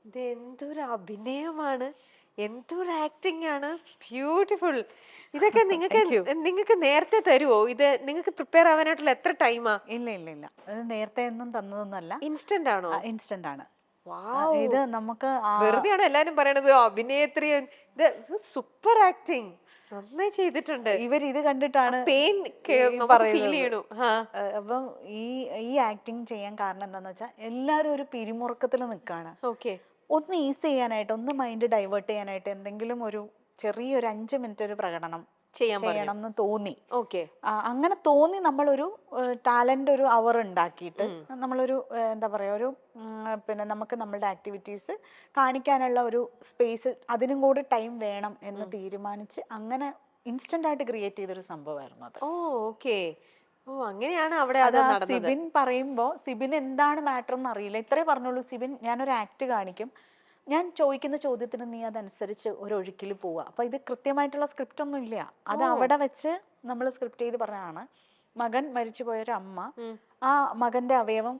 ഇത് എന്തൊരു അഭിനയമാണ്, എന്തൊരു ആക്ടിങ് ആണ്, ബ്യൂട്ടിഫുൾ. ഇതൊക്കെ നിങ്ങൾക്ക് നേരത്തെ തരുമോ? ഇത് നിങ്ങൾക്ക് പ്രിപ്പയർ ആവാനായിട്ടുള്ള എത്ര ടൈമാ? ഇല്ല ഇല്ല ഇല്ല, അത് നേരത്തെ ഒന്നും തന്നതൊന്നുമല്ല, ഇൻസ്റ്റന്റ് ആണോ? ഇൻസ്റ്റന്റ് ആണ്. വാവ്, ഇത് നമുക്ക് വെറുതെയാണ് എല്ലാരും പറയണത് അഭിനേത്രി. ഇത് സൂപ്പർ ആക്ടിങ്, നന്നായി ചെയ്തിട്ടുണ്ട്. ഇവർ ഇത് കണ്ടിട്ടാണ് പെയിൻ ഫീൽ ചെയ്യണു. അപ്പം ഈ ആക്ടിങ് ചെയ്യാൻ കാരണം എന്താന്ന് വെച്ചാൽ എല്ലാരും ഒരു പിരിമുറുക്കത്തിൽ നിൽക്കാണ്. ഓക്കെ, ഒന്ന് ഈസ് ചെയ്യാനായിട്ട്, ഒന്ന് മൈൻഡ് ഡൈവേർട്ട് ചെയ്യാനായിട്ട് എന്തെങ്കിലും ഒരു ചെറിയൊരു 5 മിനിറ്റ് ഒരു പ്രകടനം ചെയ്യണം എന്ന് തോന്നി. ഓക്കെ, അങ്ങനെ തോന്നി നമ്മളൊരു ടാലന്റ് ഒരു അവർ ഉണ്ടാക്കിയിട്ട് നമ്മളൊരു എന്താ പറയാ ഒരു പിന്നെ നമുക്ക് നമ്മളുടെ ആക്ടിവിറ്റീസ് കാണിക്കാനുള്ള ഒരു സ്പേസ്, അതിനും കൂടി ടൈം വേണം എന്ന് തീരുമാനിച്ച് അങ്ങനെ ഇൻസ്റ്റന്റ് ആയിട്ട് ക്രിയേറ്റ് ചെയ്തൊരു സംഭവമായിരുന്നു അത്. ഓ ഓക്കെ, ഓ അങ്ങനെയാണ് അവിടെ അത് നടന്നത്. സിബിൻ പറയുമ്പോ സിബിൻ എന്താണ് മാറ്റർ എന്ന് അറിയില്ല, ഇത്രേ പറഞ്ഞോളൂ. സിബിൻ, ഞാനൊരു ആക്ട് കാണിക്കും, ഞാൻ ചോദിക്കുന്ന ചോദ്യത്തിന് നീ അതനുസരിച്ച് ഒരു ഒഴുക്കിൽ പോവുക. അപ്പൊ ഇത് കൃത്യമായിട്ടുള്ള സ്ക്രിപ്റ്റ് ഒന്നും ഇല്ല, അത് അവിടെ വെച്ച് നമ്മൾ സ്ക്രിപ്റ്റ് ചെയ്ത് പറഞ്ഞതാണ്. മകൻ മരിച്ചുപോയൊരു അമ്മ ആ മകന്റെ അവയവം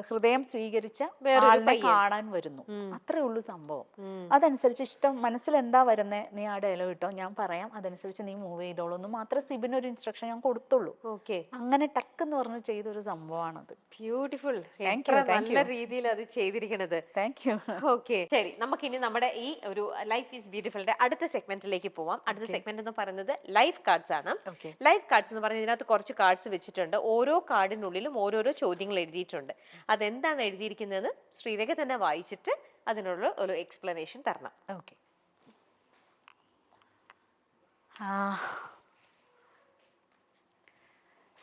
ഹൃദയം സ്വീകരിച്ച ആളിനെ കാണാൻ വരുന്നു, അത്രേ ഉള്ളൂ സംഭവം. അതനുസരിച്ച് ഇഷ്ടം മനസ്സിൽ എന്താ വരുന്നേ നീ ആ ഡയലോഗ് ഇട്ടോ, ഞാൻ പറയാം, അതനുസരിച്ച് നീ മൂവ് ചെയ്തോളൂ എന്ന് മാത്രമേ സിബിന് ഒരു ഇൻസ്ട്രക്ഷൻ ഞാൻ കൊടുത്തുള്ളൂ. അങ്ങനെ ടക്ക് എന്ന് പറഞ്ഞ് ചെയ്തൊരു സംഭവമാണത്. ബ്യൂട്ടിഫുൾ, നല്ല രീതിയിൽ അത് ചെയ്തിരിക്കണത്. Thank you. ഓക്കെ, ശരി, നമുക്കിനി നമ്മുടെ ഈ ഒരു ലൈഫ് ഈസ് ബ്യൂട്ടിഫുളിന്റെ അടുത്ത സെഗ്മെന്റിലേക്ക് പോവാം. അടുത്ത സെഗ്മെന്റ് എന്ന് പറയുന്നത് ലൈഫ് കാർഡ്സ് ആണ്. ലൈഫ് കാർഡ്സ് എന്ന് പറഞ്ഞാൽ ഇതിനകത്ത് കുറച്ച് കാർഡ്സ് വെച്ചിട്ടുണ്ട്, ഓരോ കാർഡിനുള്ളിലും ഓരോരോ ചോദ്യങ്ങൾ എഴുതിയിട്ടുണ്ട്. അതെന്താണ് എഴുതിയിരിക്കുന്നത് ശ്രീരേഖ തന്നെ വായിച്ചിട്ട് അതിനുള്ള ഒരു എക്സ്പ്ലനേഷൻ തരണം. ഓക്കെ.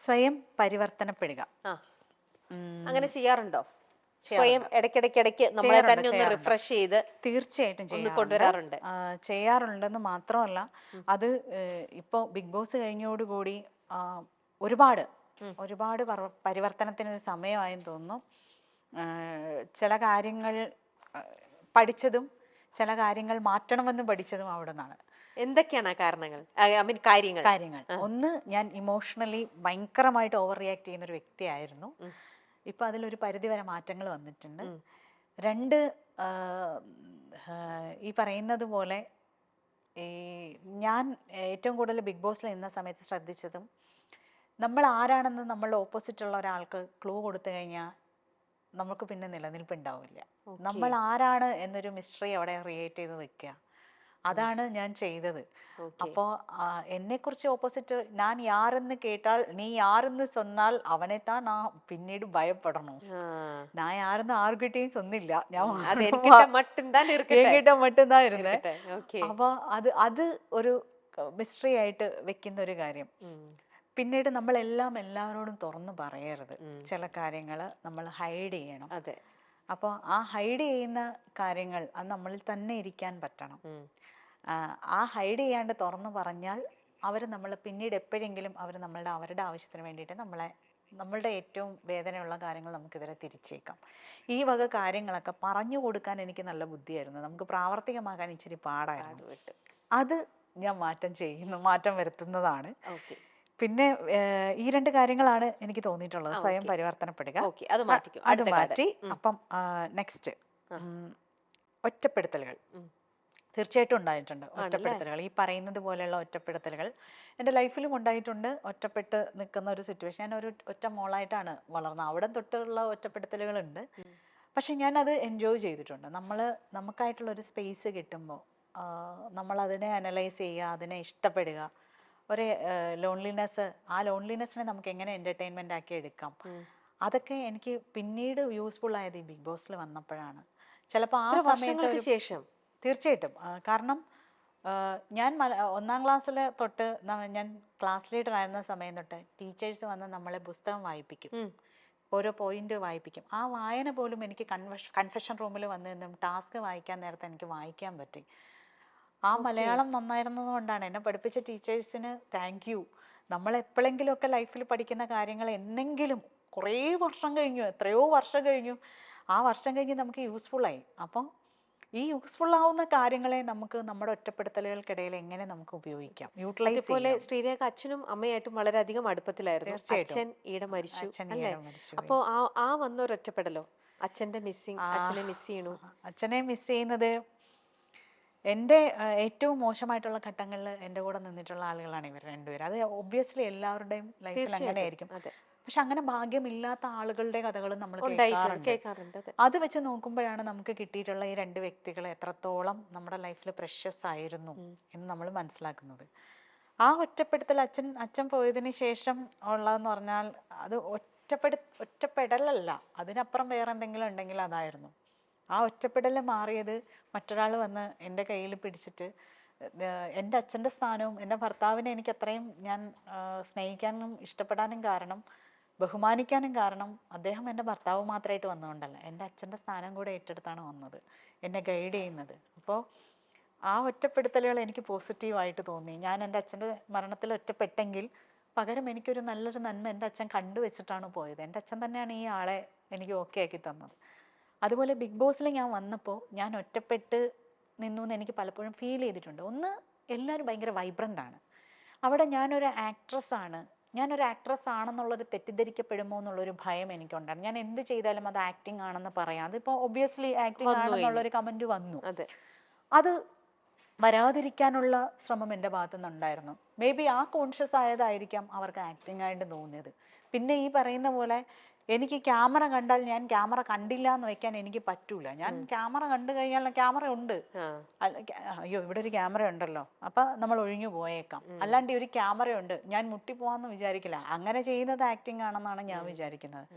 സ്വയം പരിവർത്തനപ്പെടുക. അങ്ങനെ ചെയ്യാറുണ്ടോ? സ്വയം ഇടയ്ക്കിടയ്ക്ക് നമ്മളെ തന്നെ ഒന്ന് റിഫ്രഷ് ചെയ്ത് തീർച്ചയായിട്ടും കൊണ്ടുവരാറുണ്ട്. ചെയ്യാറുണ്ടെന്ന് മാത്രമല്ല, അത് ഇപ്പോ ബിഗ് ബോസ് കഴിഞ്ഞോടുകൂടി ഒരുപാട് പരിവർത്തനത്തിനൊരു സമയമായെന്ന് തോന്നുന്നു. ചില കാര്യങ്ങൾ പഠിച്ചതും ചില കാര്യങ്ങൾ മാറ്റണമെന്ന് പഠിച്ചതും അവിടെ നിന്നാണ്. എന്തൊക്കെയാണ് കാരണങ്ങൾ? കാര്യങ്ങൾ ഒന്ന്, ഞാൻ ഇമോഷണലി ഭയങ്കരമായിട്ട് ഓവർ റിയാക്ട് ചെയ്യുന്ന ഒരു വ്യക്തിയായിരുന്നു. ഇപ്പൊ അതിലൊരു പരിധി വരെ മാറ്റങ്ങൾ വന്നിട്ടുണ്ട്. 2, ഈ പറയുന്നത് പോലെ ഞാൻ ഏറ്റവും കൂടുതൽ ബിഗ് ബോസിൽ നിന്ന സമയത്ത് ശ്രദ്ധിച്ചതും, നമ്മൾ ആരാണെന്ന് നമ്മളുടെ ഓപ്പോസിറ്റ് ഉള്ള ഒരാൾക്ക് ക്ലൂ കൊടുത്തു കഴിഞ്ഞാൽ നമുക്ക് പിന്നെ നിലനിൽപ്പുണ്ടാവില്ല. നമ്മൾ ആരാണ് എന്നൊരു മിസ്റ്ററി അവിടെ ക്രിയേറ്റ് ചെയ്ത് വെക്കുക, അതാണ് ഞാൻ ചെയ്തത്. അപ്പോ എന്നെ കുറിച്ച് ഓപ്പോസിറ്റ് ഞാൻ യാരെന്ന് കേട്ടാൽ, നീ യാരെന്ന് சொன்னால் അവനെ താൻ പിന്നീട് ഭയപ്പെടണം. ഞാൻ യാരെന്ന് ആർക്കിട്ടേയും சொന്നില്ല, ഞാൻ മട്ടും ഇരുന്നേ. അപ്പൊ അത് ഒരു മിസ്റ്ററി ആയിട്ട് വെക്കുന്ന ഒരു കാര്യം. പിന്നീട് എല്ലാവരോടും തുറന്നു പറയരുത്, ചില കാര്യങ്ങൾ നമ്മൾ ഹൈഡ് ചെയ്യണം. അപ്പോൾ ആ ഹൈഡ് ചെയ്യുന്ന കാര്യങ്ങൾ അത് നമ്മളിൽ തന്നെ ഇരിക്കാൻ പറ്റണം. ആ ഹൈഡ് ചെയ്യാണ്ട് തുറന്നു പറഞ്ഞാൽ അവർ നമ്മൾ പിന്നീട് എപ്പോഴെങ്കിലും അവരുടെ ആവശ്യത്തിന് വേണ്ടിയിട്ട് നമ്മളുടെ ഏറ്റവും വേദനയുള്ള കാര്യങ്ങൾ നമുക്കെതിരെ തിരിച്ചേക്കാം. ഈ വക കാര്യങ്ങളൊക്കെ പറഞ്ഞു കൊടുക്കാൻ എനിക്ക് നല്ല ബുദ്ധിയായിരുന്നു, നമുക്ക് പ്രാവർത്തികമാക്കാൻ ഇച്ചിരി പാടായിരുന്നു. അത് ഞാൻ മാറ്റം വരുത്തുന്നതാണ്. പിന്നെ ഈ 2 കാര്യങ്ങളാണ് എനിക്ക് തോന്നിയിട്ടുള്ളത്. സ്വയം പരിവർത്തനപ്പെടുക, അത് മാറ്റി. അപ്പം നെക്സ്റ്റ്, ഒറ്റപ്പെടുത്തലുകൾ തീർച്ചയായിട്ടും ഉണ്ടായിട്ടുണ്ട്. ഒറ്റപ്പെടുത്തലുകൾ, ഈ പറയുന്നത് പോലെയുള്ള ഒറ്റപ്പെടുത്തലുകൾ എൻ്റെ ലൈഫിലും ഉണ്ടായിട്ടുണ്ട്. ഒറ്റപ്പെട്ട് നിൽക്കുന്ന ഒരു സിറ്റുവേഷൻ, ഞാൻ ഒരു ഒറ്റ മോളായിട്ടാണ് വളർന്നത്, അവിടെ തൊട്ടുള്ള ഒറ്റപ്പെടുത്തലുകളുണ്ട്. പക്ഷെ ഞാൻ അത് എൻജോയ് ചെയ്തിട്ടുണ്ട്. നമുക്കായിട്ടുള്ളൊരു സ്പേസ് കിട്ടുമ്പോൾ നമ്മളതിനെ അനലൈസ് ചെയ്യുക, അതിനെ ഇഷ്ടപ്പെടുക. ഒരു ലോൺലിനെസ്, ആ ലോൺലിനെസ്സിനെ നമുക്ക് എങ്ങനെ എൻ്റർടൈൻമെൻ്റ് ആക്കി എടുക്കാം, അതൊക്കെ എനിക്ക് പിന്നീട് യൂസ്ഫുൾ ആയത് ഈ ബിഗ് ബോസിൽ വന്നപ്പോഴാണ്. ചിലപ്പോൾ ആ സമയത്ത് ശേഷം തീർച്ചയായിട്ടും. കാരണം ഞാൻ 1ാം ക്ലാസ്സിൽ തൊട്ട്, ഞാൻ ക്ലാസ് ലീഡർ ആയിരുന്ന സമയം തൊട്ട് ടീച്ചേഴ്സ് വന്ന് നമ്മളെ പുസ്തകം വായിപ്പിക്കും, ഓരോ പോയിന്റ് വായിപ്പിക്കും. ആ വായന പോലും എനിക്ക് കൺഫെഷൻ റൂമിൽ വന്ന് നിന്നും ടാസ്ക് വായിക്കാൻ നേരത്തെ എനിക്ക് വായിക്കാൻ പറ്റി. ആ മലയാളം നന്നായിരുന്നത് കൊണ്ടാണ് എന്നെ പഠിപ്പിച്ച ടീച്ചേഴ്സിന് താങ്ക് യു. നമ്മൾ എപ്പോഴെങ്കിലും ഒക്കെ ലൈഫിൽ പഠിക്കുന്ന കാര്യങ്ങൾ എന്നെങ്കിലും കുറേ വർഷം കഴിഞ്ഞു, എത്രയോ വർഷം കഴിഞ്ഞു, ആ വർഷം കഴിഞ്ഞ് നമുക്ക് യൂസ്ഫുള്ളായി. അപ്പോൾ ഈ യൂസ്ഫുൾ ആവുന്ന കാര്യങ്ങളെ നമുക്ക് നമ്മുടെ ഒറ്റപ്പെടുത്തലുകൾക്കിടയിൽ എങ്ങനെ നമുക്ക് ഉപയോഗിക്കാം, യൂട്ടിലൈസ് അതുപോലെ ശ്രീരേഖ അച്ഛനും അമ്മയായിട്ടും വളരെയധികം അടുപ്പത്തിലായിരുന്നു. തീർച്ചയായിട്ടും. അച്ഛൻ ഈടെ മരിച്ചു അച്ഛൻ അല്ലേ? ഈയിടെ മരിച്ചുപോയി. അപ്പോ ആ വന്ന ഒരു ഒറ്റപ്പെടലോ, അച്ഛന്റെ മിസ്സിങ്, അച്ഛനെ മിസ് ചെയ്യണു. അച്ഛനെ മിസ് ചെയ്യുന്നത് എൻ്റെ ഏറ്റവും മോശമായിട്ടുള്ള ഘട്ടങ്ങളിൽ എൻ്റെ കൂടെ നിന്നിട്ടുള്ള ആളുകളാണ് ഇവർ രണ്ടുപേരും. അത് ഒബ്വിയസ്ലി എല്ലാവരുടെയും ലൈഫിൽ അങ്ങനെ ആയിരിക്കും. അതെ, പക്ഷെ അങ്ങനെ ഭാഗ്യമില്ലാത്ത ആളുകളുടെ കഥകളും നമ്മൾ ഉണ്ടായിട്ടുണ്ട്, കേൾക്കാറുണ്ട്. കേൾക്കാറുണ്ട്. അതെ. അത് വെച്ച് നോക്കുമ്പോഴാണ് നമുക്ക് കിട്ടിയിട്ടുള്ള ഈ രണ്ട് വ്യക്തികൾ എത്രത്തോളം നമ്മുടെ ലൈഫിൽ പ്രഷ്യസ് ആയിരുന്നു എന്ന് നമ്മൾ മനസ്സിലാക്കുന്നത്. ആ ഒറ്റപ്പെടുത്തൽ അച്ഛൻ പോയതിന് ശേഷം ഉള്ളതെന്ന് പറഞ്ഞാൽ അത് ഒറ്റപ്പെടലല്ല, അതിനപ്പുറം വേറെ എന്തെങ്കിലും ഉണ്ടെങ്കിൽ അതായിരുന്നു. ആ ഒറ്റപ്പെടൽ മാറിയത് മറ്റൊരാൾ വന്ന് എൻ്റെ കയ്യിൽ പിടിച്ചിട്ട് എൻ്റെ അച്ഛൻ്റെ സ്ഥാനവും എൻ്റെ ഭർത്താവിനെ എനിക്ക് അത്രയും ഞാൻ സ്നേഹിക്കാനും ഇഷ്ടപ്പെടാനും കാരണം, ബഹുമാനിക്കാനും കാരണം അദ്ദേഹം എൻ്റെ ഭർത്താവ് മാത്രമായിട്ട് വന്നുകൊണ്ടല്ല, എൻ്റെ അച്ഛൻ്റെ സ്ഥാനം കൂടെ ഏറ്റെടുത്താണ് വന്നത്, എന്നെ ഗൈഡ് ചെയ്യുന്നത്. അപ്പോൾ ആ ഒറ്റപ്പെടുത്തലുകൾ എനിക്ക് പോസിറ്റീവായിട്ട് തോന്നി. ഞാൻ എൻ്റെ അച്ഛൻ്റെ മരണത്തിൽ ഒറ്റപ്പെട്ടെങ്കിൽ പകരം എനിക്കൊരു നല്ലൊരു നന്മ എൻ്റെ അച്ഛൻ കണ്ടുവച്ചിട്ടാണ് പോയത്. എൻ്റെ അച്ഛൻ തന്നെയാണ് ഈ ആളെ എനിക്ക് ഓക്കെ ആക്കി തന്നത്. അതുപോലെ ബിഗ് ബോസിൽ ഞാൻ വന്നപ്പോൾ ഞാൻ ഒറ്റപ്പെട്ട് നിന്നു എന്ന് എനിക്ക് പലപ്പോഴും ഫീൽ ചെയ്തിട്ടുണ്ട്. ഒന്ന്, എല്ലാവരും ഭയങ്കര വൈബ്രൻ്റ് ആണ്. അവിടെ ഞാനൊരു ആക്ട്രസ് ആണെന്നുള്ളൊരു തെറ്റിദ്ധരിക്കപ്പെടുമോ എന്നുള്ളൊരു ഭയം എനിക്കുണ്ടായിരുന്നു. ഞാൻ എന്ത് ചെയ്താലും അത് ആക്ടിങ് ആണെന്ന് പറയാം. അതിപ്പോൾ ഒബ്വിയസ്ലി ആക്ടിങ് ആണെന്നുള്ളൊരു കമൻറ്റ് വന്നു. അത് വരാതിരിക്കാനുള്ള ശ്രമം എൻ്റെ ഭാഗത്തുനിന്നുണ്ടായിരുന്നു. മേ ബി ആ കോൺഷ്യസ് ആയതായിരിക്കാം അവർക്ക് ആക്ടിങ് ആയിട്ട് തോന്നിയത്. പിന്നെ ഈ പറയുന്ന പോലെ എനിക്ക് ക്യാമറ കണ്ടാൽ ഞാൻ ക്യാമറ കണ്ടില്ല എന്ന് വെക്കാൻ എനിക്ക് പറ്റൂല. ഞാൻ ക്യാമറ കണ്ടു കഴിഞ്ഞാൽ ക്യാമറ ഉണ്ട്, അയ്യോ ഇവിടെ ഒരു ക്യാമറ ഉണ്ടല്ലോ, അപ്പൊ നമ്മൾ ഒഴിഞ്ഞു പോയേക്കാം. അല്ലാണ്ട് ഒരു ക്യാമറ ഉണ്ട് ഞാൻ മുട്ടിപ്പോവാന്ന് വിചാരിക്കില്ല. അങ്ങനെ ചെയ്യുന്നത് ആക്ടിങ് ആണെന്നാണ് ഞാൻ വിചാരിക്കുന്നത്.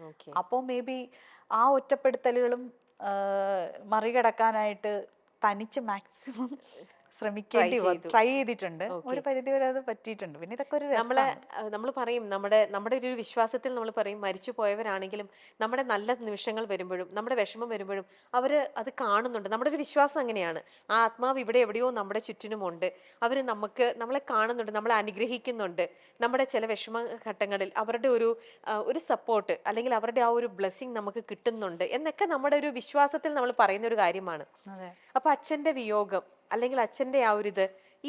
അപ്പോൾ മേ ബി ആ ഒറ്റപ്പെടുത്തലുകളും മറികടക്കാനായിട്ട് തനിച്ച് മാക്സിമം ട്രൈ ചെയ്തിട്ടുണ്ട്. ഒരു പരിധി വരെ അത് പറ്റിയിട്ടുണ്ട്. പിന്നെ ഇതൊക്കെ ഒരു നമ്മൾ പറയും, നമ്മുടെ ഒരു വിശ്വാസത്തിൽ നമ്മൾ പറയും, മരിച്ചു പോയവരാണെങ്കിലും നമ്മുടെ നല്ല നിമിഷങ്ങൾ വരുമ്പോഴും നമ്മുടെ വിഷമം വരുമ്പോഴും അവര് അത് കാണുന്നുണ്ട്. നമ്മുടെ ഒരു വിശ്വാസം അങ്ങനെയാണ്. ആ ആത്മാവ് ഇവിടെ എവിടെയോ നമ്മുടെ ചുറ്റിനുമുണ്ട്. അവര് നമ്മളെ കാണുന്നുണ്ട്, നമ്മളെ അനുഗ്രഹിക്കുന്നുണ്ട്. നമ്മുടെ ചില വിഷമ ഘട്ടങ്ങളിൽ അവരുടെ ഒരു സപ്പോർട്ട് അല്ലെങ്കിൽ അവരുടെ ആ ഒരു ബ്ലെസ്സിങ് നമുക്ക് കിട്ടുന്നുണ്ട് എന്നൊക്കെ നമ്മുടെ ഒരു വിശ്വാസത്തിൽ നമ്മൾ പറയുന്ന ഒരു കാര്യമാണ്. അപ്പൊ അച്ഛന്റെ വിയോഗം അല്ലെങ്കിൽ അച്ഛൻ്റെ ആ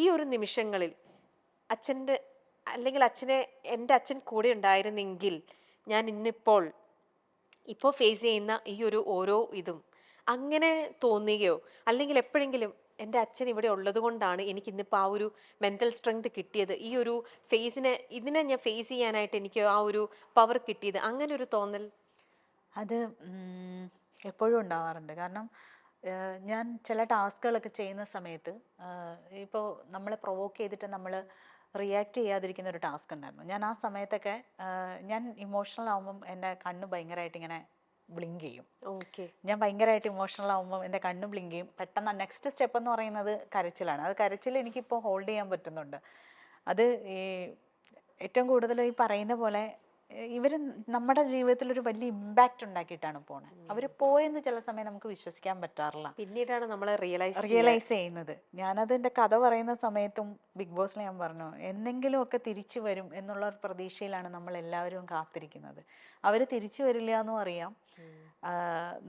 ഈ ഒരു നിമിഷങ്ങളിൽ എൻ്റെ അച്ഛൻ കൂടെ ഉണ്ടായിരുന്നെങ്കിൽ ഞാൻ ഇപ്പോൾ ഫേസ് ചെയ്യുന്ന ഈ ഓരോ ഇതും അങ്ങനെ തോന്നുകയോ, അല്ലെങ്കിൽ എപ്പോഴെങ്കിലും എൻ്റെ അച്ഛൻ ഇവിടെ ഉള്ളത് കൊണ്ടാണ് എനിക്ക് ഇന്നിപ്പോൾ ആ ഒരു മെൻ്റൽ സ്ട്രെങ്ത് കിട്ടിയത്, ഈ ഒരു ഇതിനെ ഞാൻ ഫേസ് ചെയ്യാനായിട്ട് എനിക്ക് ആ ഒരു പവർ കിട്ടിയത്, അങ്ങനെ ഒരു തോന്നൽ അത് എപ്പോഴും ഉണ്ടാവാറുണ്ട്. കാരണം ഞാൻ ചില ടാസ്കുകളൊക്കെ ചെയ്യുന്ന സമയത്ത് ഇപ്പോൾ നമ്മളെ പ്രൊവോക്ക് ചെയ്തിട്ട് നമ്മൾ റിയാക്ട് ചെയ്യാതിരിക്കുന്ന ഒരു ടാസ്ക് ഉണ്ടായിരുന്നു. ഞാൻ ആ സമയത്തൊക്കെ ഞാൻ ഇമോഷണൽ ആകുമ്പം എൻ്റെ കണ്ണ് ഭയങ്കരമായിട്ട് ഇങ്ങനെ ബ്ലിങ്ക് ചെയ്യും. ഞാൻ ഭയങ്കരമായിട്ട് ഇമോഷണൽ ആകുമ്പോൾ എൻ്റെ കണ്ണ് ബ്ലിങ്ക് ചെയ്യും. പെട്ടെന്ന് നെക്സ്റ്റ് സ്റ്റെപ്പ് എന്ന് പറയുന്നത് കരച്ചിലാണ്. അത് കരച്ചിൽ എനിക്കിപ്പോൾ ഹോൾഡ് ചെയ്യാൻ പറ്റുന്നുണ്ട്. അത് ഏറ്റവും കൂടുതൽ ഈ പറയുന്ന പോലെ ഇവർ നമ്മുടെ ജീവിതത്തിൽ ഒരു വലിയ ഇമ്പാക്റ്റ് ഉണ്ടാക്കിയിട്ടാണ് പോണത്. അവർ പോയെന്ന് ചില സമയം നമുക്ക് വിശ്വസിക്കാൻ പറ്റാറില്ല. പിന്നീടാണ് നമ്മൾ റിയലൈസ് ചെയ്യുന്നത്. ഞാനത് എൻ്റെ കഥ പറയുന്ന സമയത്തും ബിഗ് ബോസിൽ ഞാൻ പറഞ്ഞു, എന്തെങ്കിലും ഒക്കെ തിരിച്ചു വരും എന്നുള്ള ഒരു പ്രതീക്ഷയിലാണ് നമ്മൾ എല്ലാവരും കാത്തിരിക്കുന്നത്. അവർ തിരിച്ചു വരില്ല എന്നും അറിയാം,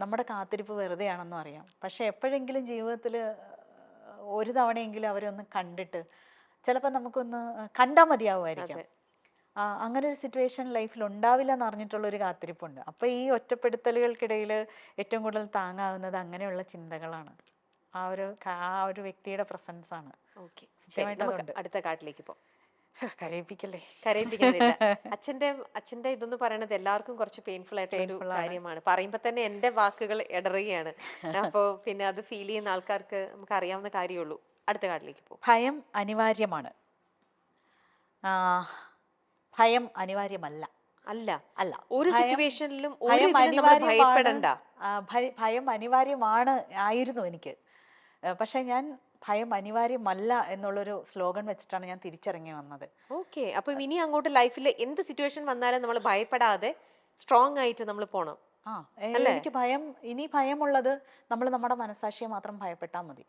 നമ്മുടെ കാത്തിരിപ്പ് വെറുതെ ആണെന്നും അറിയാം. പക്ഷെ എപ്പോഴെങ്കിലും ജീവിതത്തിൽ ഒരു തവണയെങ്കിലും അവരൊന്ന് കണ്ടിട്ട് ചിലപ്പോൾ നമുക്കൊന്ന് കണ്ടാൽ മതിയാവുമായിരിക്കാം. അങ്ങനെ ഒരു സിറ്റുവേഷൻ ലൈഫിൽ ഉണ്ടാവില്ല എന്ന് അറിഞ്ഞിട്ടുള്ളൊരു കാത്തിരിപ്പുണ്ട്. അപ്പോൾ ഈ ഒറ്റപ്പെടുത്തലുകൾക്കിടയിൽ ഏറ്റവും കൂടുതൽ താങ്ങാവുന്നത് അങ്ങനെയുള്ള ചിന്തകളാണ്, ആ ഒരു വ്യക്തിയുടെ പ്രസൻസ് ആണ്. അടുത്ത കാട്ടിലേക്ക് പോ. കരയിപ്പിക്കല്ലേ? കരയിപ്പിക്കുന്നില്ല. അച്ഛന്റെ ഇതെന്ന് പറയുന്നത് എല്ലാവർക്കും കുറച്ച് പെയിൻഫുൾ ആയിട്ടുള്ള ഒരു കാര്യമാണ്. പറയുമ്പോ തന്നെ എന്റെ വാക്കുകൾ ഇടറുകയാണ്. അപ്പോ പിന്നെ അത് ഫീൽ ചെയ്യുന്ന ആൾക്കാർക്ക് നമുക്ക് അറിയാവുന്ന കാര്യമുള്ളൂ. അടുത്ത കാട്ടിലേക്ക് പോ. ഭയം അനിവാര്യമാണ്. ഭയം അനിവാര്യമല്ല. അല്ല ഒരു സിറ്റുവേഷനിലും ഭയപ്പെടണ്ട. ഭയം ആയിരുന്നു എനിക്ക്. പക്ഷെ ഞാൻ ഭയം അനിവാര്യമല്ല എന്നുള്ളൊരു സ്ലോഗൻ വെച്ചിട്ടാണ് ഞാൻ തിരിച്ചിറങ്ങി വന്നത്. അപ്പൊ ഇനി അങ്ങോട്ട് ലൈഫിൽ എന്ത് സിറ്റുവേഷൻ വന്നാലും നമ്മൾ ഭയപ്പെടാതെ സ്ട്രോങ് ആയിട്ട് നമ്മൾ പോണം. ആ എനിക്ക് ഇനി ഭയമുള്ളത് നമ്മൾ നമ്മുടെ മനസാക്ഷിയെ മാത്രം ഭയപ്പെട്ടാൽ മതി.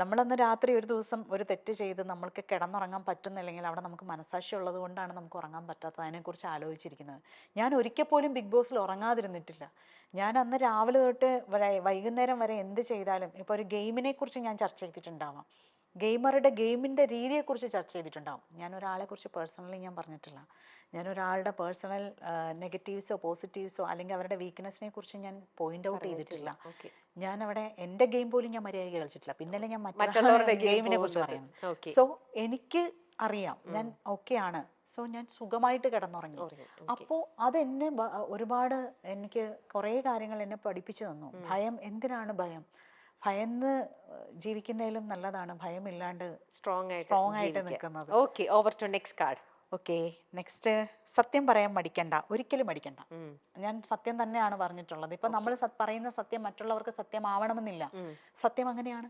നമ്മളന്ന് രാത്രി ഒരു ദിവസം ഒരു തെറ്റ് ചെയ്ത് നമ്മൾക്ക് കിടന്നുറങ്ങാൻ പറ്റുന്നില്ലെങ്കിൽ അവിടെ നമുക്ക് മനസാക്ഷി ഉള്ളത് കൊണ്ടാണ് നമുക്ക് ഉറങ്ങാൻ പറ്റാത്തത്. അതിനെക്കുറിച്ച് ആലോചിച്ചിരിക്കുന്നത്. ഞാൻ ഒരിക്കൽ പോലും ബിഗ് ബോസിൽ ഉറങ്ങാതിരുന്നിട്ടില്ല. ഞാൻ അന്ന് രാവിലെ തൊട്ട് വൈകുന്നേരം വരെ എന്ത് ചെയ്താലും, ഇപ്പോൾ ഒരു ഗെയിമിനെ കുറിച്ച് ഞാൻ ചർച്ച ചെയ്തിട്ടുണ്ടാവാം, ഗെയിമിൻ്റെ രീതിയെക്കുറിച്ച് ചർച്ച ചെയ്തിട്ടുണ്ടാവും. ഞാൻ ഒരാളെക്കുറിച്ച് പേഴ്സണലി ഞാൻ പറഞ്ഞിട്ടില്ല. ഞാൻ ഒരാളുടെ പേഴ്സണൽ നെഗറ്റീവ്സോ പോസിറ്റീവ്സോ അല്ലെങ്കിൽ അവരുടെ വീക്ക്നെസ്സിനെ കുറിച്ച് ഞാൻ പോയിന്റ് ഔട്ട് ചെയ്തിട്ടില്ല. ഞാൻ അവിടെ എൻ്റെ ഗെയിം പോലും ഞാൻ മര്യാദയ്ക്ക് കളിച്ചിട്ടില്ല. പിന്നല്ലേ ഞാൻ മറ്റുള്ളവരുടെ ഗെയിമിനെ കുറിച്ച് പറയുന്നത്. സോ എനിക്ക് അറിയാം ഞാൻ ഓക്കെ ആണ്. സോ ഞാൻ സുഖമായിട്ട് കിടന്നുറങ്ങി. അപ്പോൾ അതെന്നെ ഒരുപാട് എനിക്ക് കുറേ കാര്യങ്ങൾ എന്നെ പഠിപ്പിച്ചു തന്നു. ഭയം, എന്തിനാണ് ഭയം? ഭയന്ന് ജീവിക്കുന്നതിലും നല്ലതാണ് ഭയമില്ലാണ്ട് സ്ട്രോങ് ആയിട്ട് നിൽക്കുന്നത്. Okay, over to next card. Okay, next സത്യം പറയാൻ മടിക്കണ്ട, ഒരിക്കലും മടിക്കണ്ട. ഞാൻ സത്യം തന്നെയാണ് പറഞ്ഞിട്ടുള്ളത്. ഇപ്പൊ നമ്മൾ പറയുന്ന സത്യം മറ്റുള്ളവർക്ക് സത്യമാവണമെന്നില്ല. സത്യം അങ്ങനെയാണ്.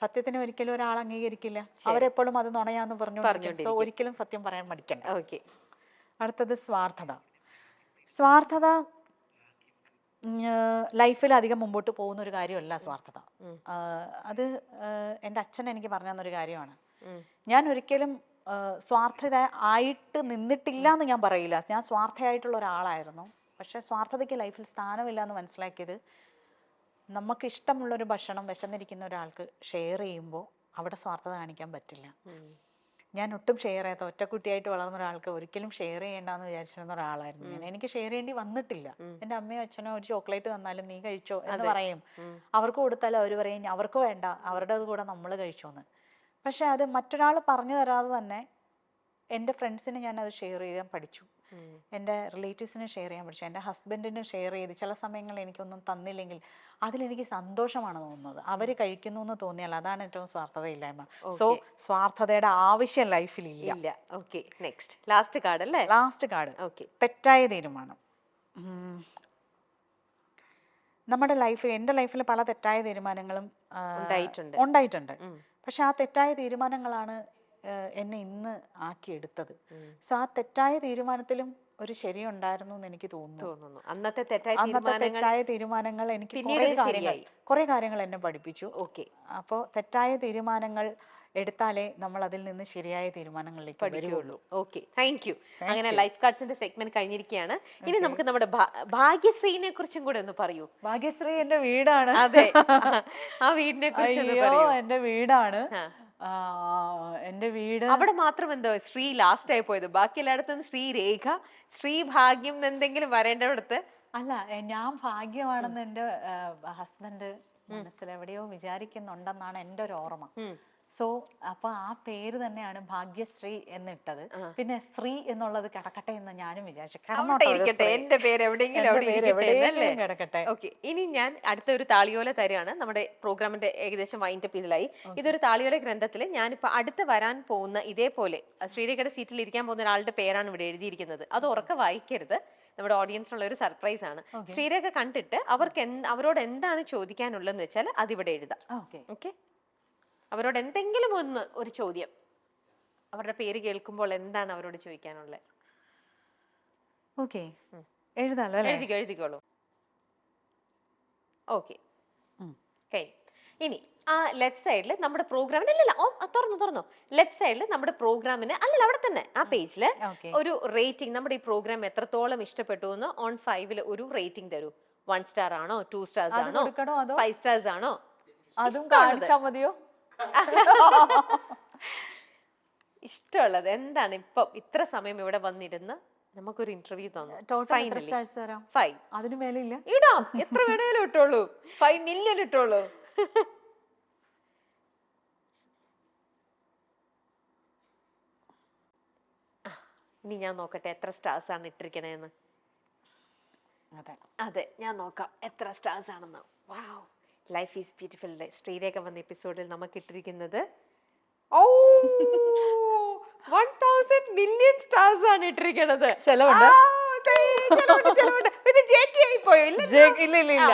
സത്യത്തിനെ ഒരിക്കലും ഒരാൾ അംഗീകരിക്കില്ല. അവരെപ്പോഴും അത് നുണയാന്ന് പറഞ്ഞു. സോ ഒരിക്കലും സത്യം പറയാൻ മടിക്കണ്ട. ഓക്കെ, അടുത്തത് സ്വാർത്ഥത ലൈഫിൽ അധികം മുമ്പോട്ട് പോകുന്ന ഒരു കാര്യമല്ല സ്വാർത്ഥത. അത് എൻ്റെ അച്ഛൻ എനിക്ക് പറഞ്ഞു തന്നൊരു കാര്യമാണ്. ഞാൻ ഒരിക്കലും സ്വാർത്ഥത ആയിട്ട് നിന്നിട്ടില്ല എന്ന് ഞാൻ പറയില്ല. ഞാൻ സ്വാർത്ഥയായിട്ടുള്ള ഒരാളായിരുന്നു. പക്ഷെ സ്വാർത്ഥതയ്ക്ക് ലൈഫിൽ സ്ഥാനമില്ല എന്ന് മനസ്സിലാക്കിയത്, നമുക്ക് ഇഷ്ടമുള്ളൊരു ഭക്ഷണം വിശന്നിരിക്കുന്ന ഒരാൾക്ക് ഷെയർ ചെയ്യുമ്പോൾ അവിടെ സ്വാർത്ഥത കാണിക്കാൻ പറ്റില്ല. ഞാൻ ഒട്ടും ഷെയർ ചെയ്യാത്ത ഒറ്റക്കുട്ടിയായിട്ട് വളർന്ന ഒരാൾക്ക് ഒരിക്കലും ഷെയർ ചെയ്യേണ്ടെന്ന് വിചാരിച്ചിരുന്ന ഒരാളായിരുന്നു ഞാൻ. എനിക്ക് ഷെയർ ചെയ്യേണ്ടി വന്നിട്ടില്ല. എൻ്റെ അമ്മയോ അച്ഛനോ ഒരു ചോക്ലേറ്റ് തന്നാലും നീ കഴിച്ചോ എന്ന് പറയും. അവർക്ക് കൊടുത്താലും അവർ പറയും അവർക്ക് വേണ്ട, അവരുടെ കൂടെ നമ്മൾ കഴിച്ചോന്ന്. പക്ഷെ അത് മറ്റൊരാൾ പറഞ്ഞു തരാതെ തന്നെ എൻ്റെ ഫ്രണ്ട്സിന് ഞാനത് ഷെയർ ചെയ്യാൻ പഠിച്ചു. എൻ്റെ റിലേറ്റീവ്സിന് ഷെയർ ചെയ്യാൻ പഠിച്ചു. എൻ്റെ ഹസ്ബൻഡിന് ഷെയർ ചെയ്ത് ചില സമയങ്ങളിൽ എനിക്കൊന്നും തന്നില്ലെങ്കിൽ അതിലെനിക്ക് സന്തോഷമാണ് തോന്നുന്നത്. അവർ കഴിക്കുന്നു എന്ന് തോന്നിയാൽ അതാണ് ഏറ്റവും സ്വാർത്ഥതയില്ലായ്മ. സോ സ്വാർത്ഥതയുടെ ആവശ്യം ലൈഫിൽ ഇല്ല. ഓക്കെ, നെക്സ്റ്റ് ലാസ്റ്റ് കാർഡ് അല്ലേ? Last card. ഓക്കെ, തെറ്റായ തീരുമാനം. നമ്മുടെ ലൈഫിൽ, എൻ്റെ ലൈഫിൽ പല തെറ്റായ തീരുമാനങ്ങളും ഉണ്ടായിട്ടുണ്ട്. പക്ഷെ ആ തെറ്റായ തീരുമാനങ്ങളാണ് എന്നെ ഇന്ന് ആക്കിയെടുത്തത്. സോ ആ തെറ്റായ തീരുമാനത്തിലും ഒരു ശരിയുണ്ടായിരുന്നു എന്ന് എനിക്ക് തോന്നുന്നു. അന്നത്തെ തെറ്റായ തീരുമാനങ്ങൾ എനിക്ക് കുറെ കാര്യങ്ങൾ എന്നെ പഠിപ്പിച്ചു. ഓക്കെ, അപ്പോൾ തെറ്റായ തീരുമാനങ്ങൾ എടുത്താലേ നമ്മൾ അതിൽ നിന്ന് ശരിയായ തീരുമാനങ്ങളിലേക്ക് വരുള്ളൂ. Okay, thank you. അങ്ങനെ ലൈഫ് കാർഡ്സിന്റെ സെഗ്മെന്റ് കഴിഞ്ഞിരിക്കുകയാണ്. ഇനി നമുക്ക് നമ്മുടെ ഭാഗ്യശ്രീനെ കുറിച്ചും കൂടെ ഒന്ന് പറയൂ. ഭാഗ്യശ്രീ എന്റെ വീടാണ്. അതെ, ആ വീടിനെ കുറിച്ച് എന്റെ വീടാണ്. എന്റെ വീട് അവിടെ മാത്രം എന്തോ ശ്രീ ലാസ്റ്റ് ആയി പോയത്, ബാക്കി എല്ലായിടത്തും ശ്രീരേഖ, ശ്രീ ഭാഗ്യം എന്തെങ്കിലും വരേണ്ടടുത്ത് അല്ല. ഞാൻ ഭാഗ്യമാണെന്ന് എന്റെ ഹസ്ബൻഡ് മനസ്സിലെവിടെയോ വിചാരിക്കുന്നുണ്ടെന്നാണ് എന്റെ ഒരു ഓർമ്മ. സോ അപ്പൊ ആ പേര് തന്നെയാണ് ഭാഗ്യശ്രീ എന്നിട്ടത്. പിന്നെ ശ്രീ എന്നുള്ളത് കിടക്കട്ടെ എന്ന് ഞാനും വിചാരിച്ചു. എന്റെ പേര് എവിടെയെങ്കിലും കിടക്കട്ടെ. ഓക്കെ, ഇനി ഞാൻ അടുത്ത ഒരു താളിയോല തരാണ്. നമ്മുടെ പ്രോഗ്രാമിന്റെ ഏകദേശം വൈൻഡപ്പ് ഇതിലായി. ഇതൊരു താളിയോല ഗ്രന്ഥത്തിൽ ഞാനിപ്പോ അടുത്ത് വരാൻ പോകുന്ന ഇതേപോലെ ശ്രീരേഖയുടെ സീറ്റിൽ ഇരിക്കാൻ പോകുന്ന ഒരാളുടെ പേരാണ് ഇവിടെ എഴുതിയിരിക്കുന്നത്. അത് ഉറക്കെ വായിക്കരുത്, നമ്മുടെ ഓഡിയൻസിനുള്ള ഒരു സർപ്രൈസ് ആണ്. ശ്രീരേഖ കണ്ടിട്ട് അവരോട് എന്താണ് ചോദിക്കാനുള്ളതെന്ന് വെച്ചാൽ അതിവിടെ എഴുതാം. ഓക്കെ, അവരോട് എന്തെങ്കിലും ഒരു ചോദ്യം, അവരുടെ പേര് കേൾക്കുമ്പോൾ എന്താണ് അവരോട് ചോദിക്കാനുള്ളത്? ഓക്കെ, എഴുതാലോ? എഴുതിക്കോളൂ. ഓക്കെ, ഇനി ആ ലെഫ്റ്റ് സൈഡിൽ നമ്മുടെ പ്രോഗ്രാമിന് തുറന്നു ലെഫ്റ്റ് സൈഡിൽ നമ്മുടെ പ്രോഗ്രാമിന് അവിടെ തന്നെ ആ പേജില് ഒരു റേറ്റിംഗ്, നമ്മുടെ ഈ പ്രോഗ്രാം എത്രത്തോളം ഇഷ്ടപ്പെട്ടു എന്ന് on 5 ഒരു റേറ്റിംഗ് തരൂ. 1 സ്റ്റാർ ആണോ, 2 സ്റ്റാർസ് ആണോ, 5 സ്റ്റാർസ് ആണോ? അതും കാണിച്ചാൽ മതിയോ? ഇഷ്ടമുള്ളത് എന്താണ്? ഇപ്പൊ ഇത്ര സമയം ഇവിടെ വന്നിരുന്ന് നമുക്കൊരു ഇന്റർവ്യൂ തന്നു. 5. അതിന് മേലെ ഇല്ല, ഇടാം, എത്ര വേണേലും ഇട്ടോളൂ. 5 മില്യൺ ഇട്ടോളൂ. ഇനി ഞാൻ നോക്കട്ടെ എത്ര സ്റ്റാർസ് ആണ് ഇട്ടിരിക്കണേന്ന്. അതെ, ഞാൻ നോക്കാം എത്ര സ്റ്റാർസ് ആണെന്ന്. വാവ്, ലൈഫ് ഈസ് ബ്യൂട്ടിഫുൾ ശ്രീരേഖ വന്ന എപ്പിസോഡിൽ നമുക്ക് ഇട്ടിരിക്കുന്നത് 1000 മില്യൺ സ്റ്റാർസ് ആണ് ഇട്ടിരിക്കുന്നത്. ചെലവുണ്ട്. ഇത് JK ആയി പോയോ? ഇല്ല.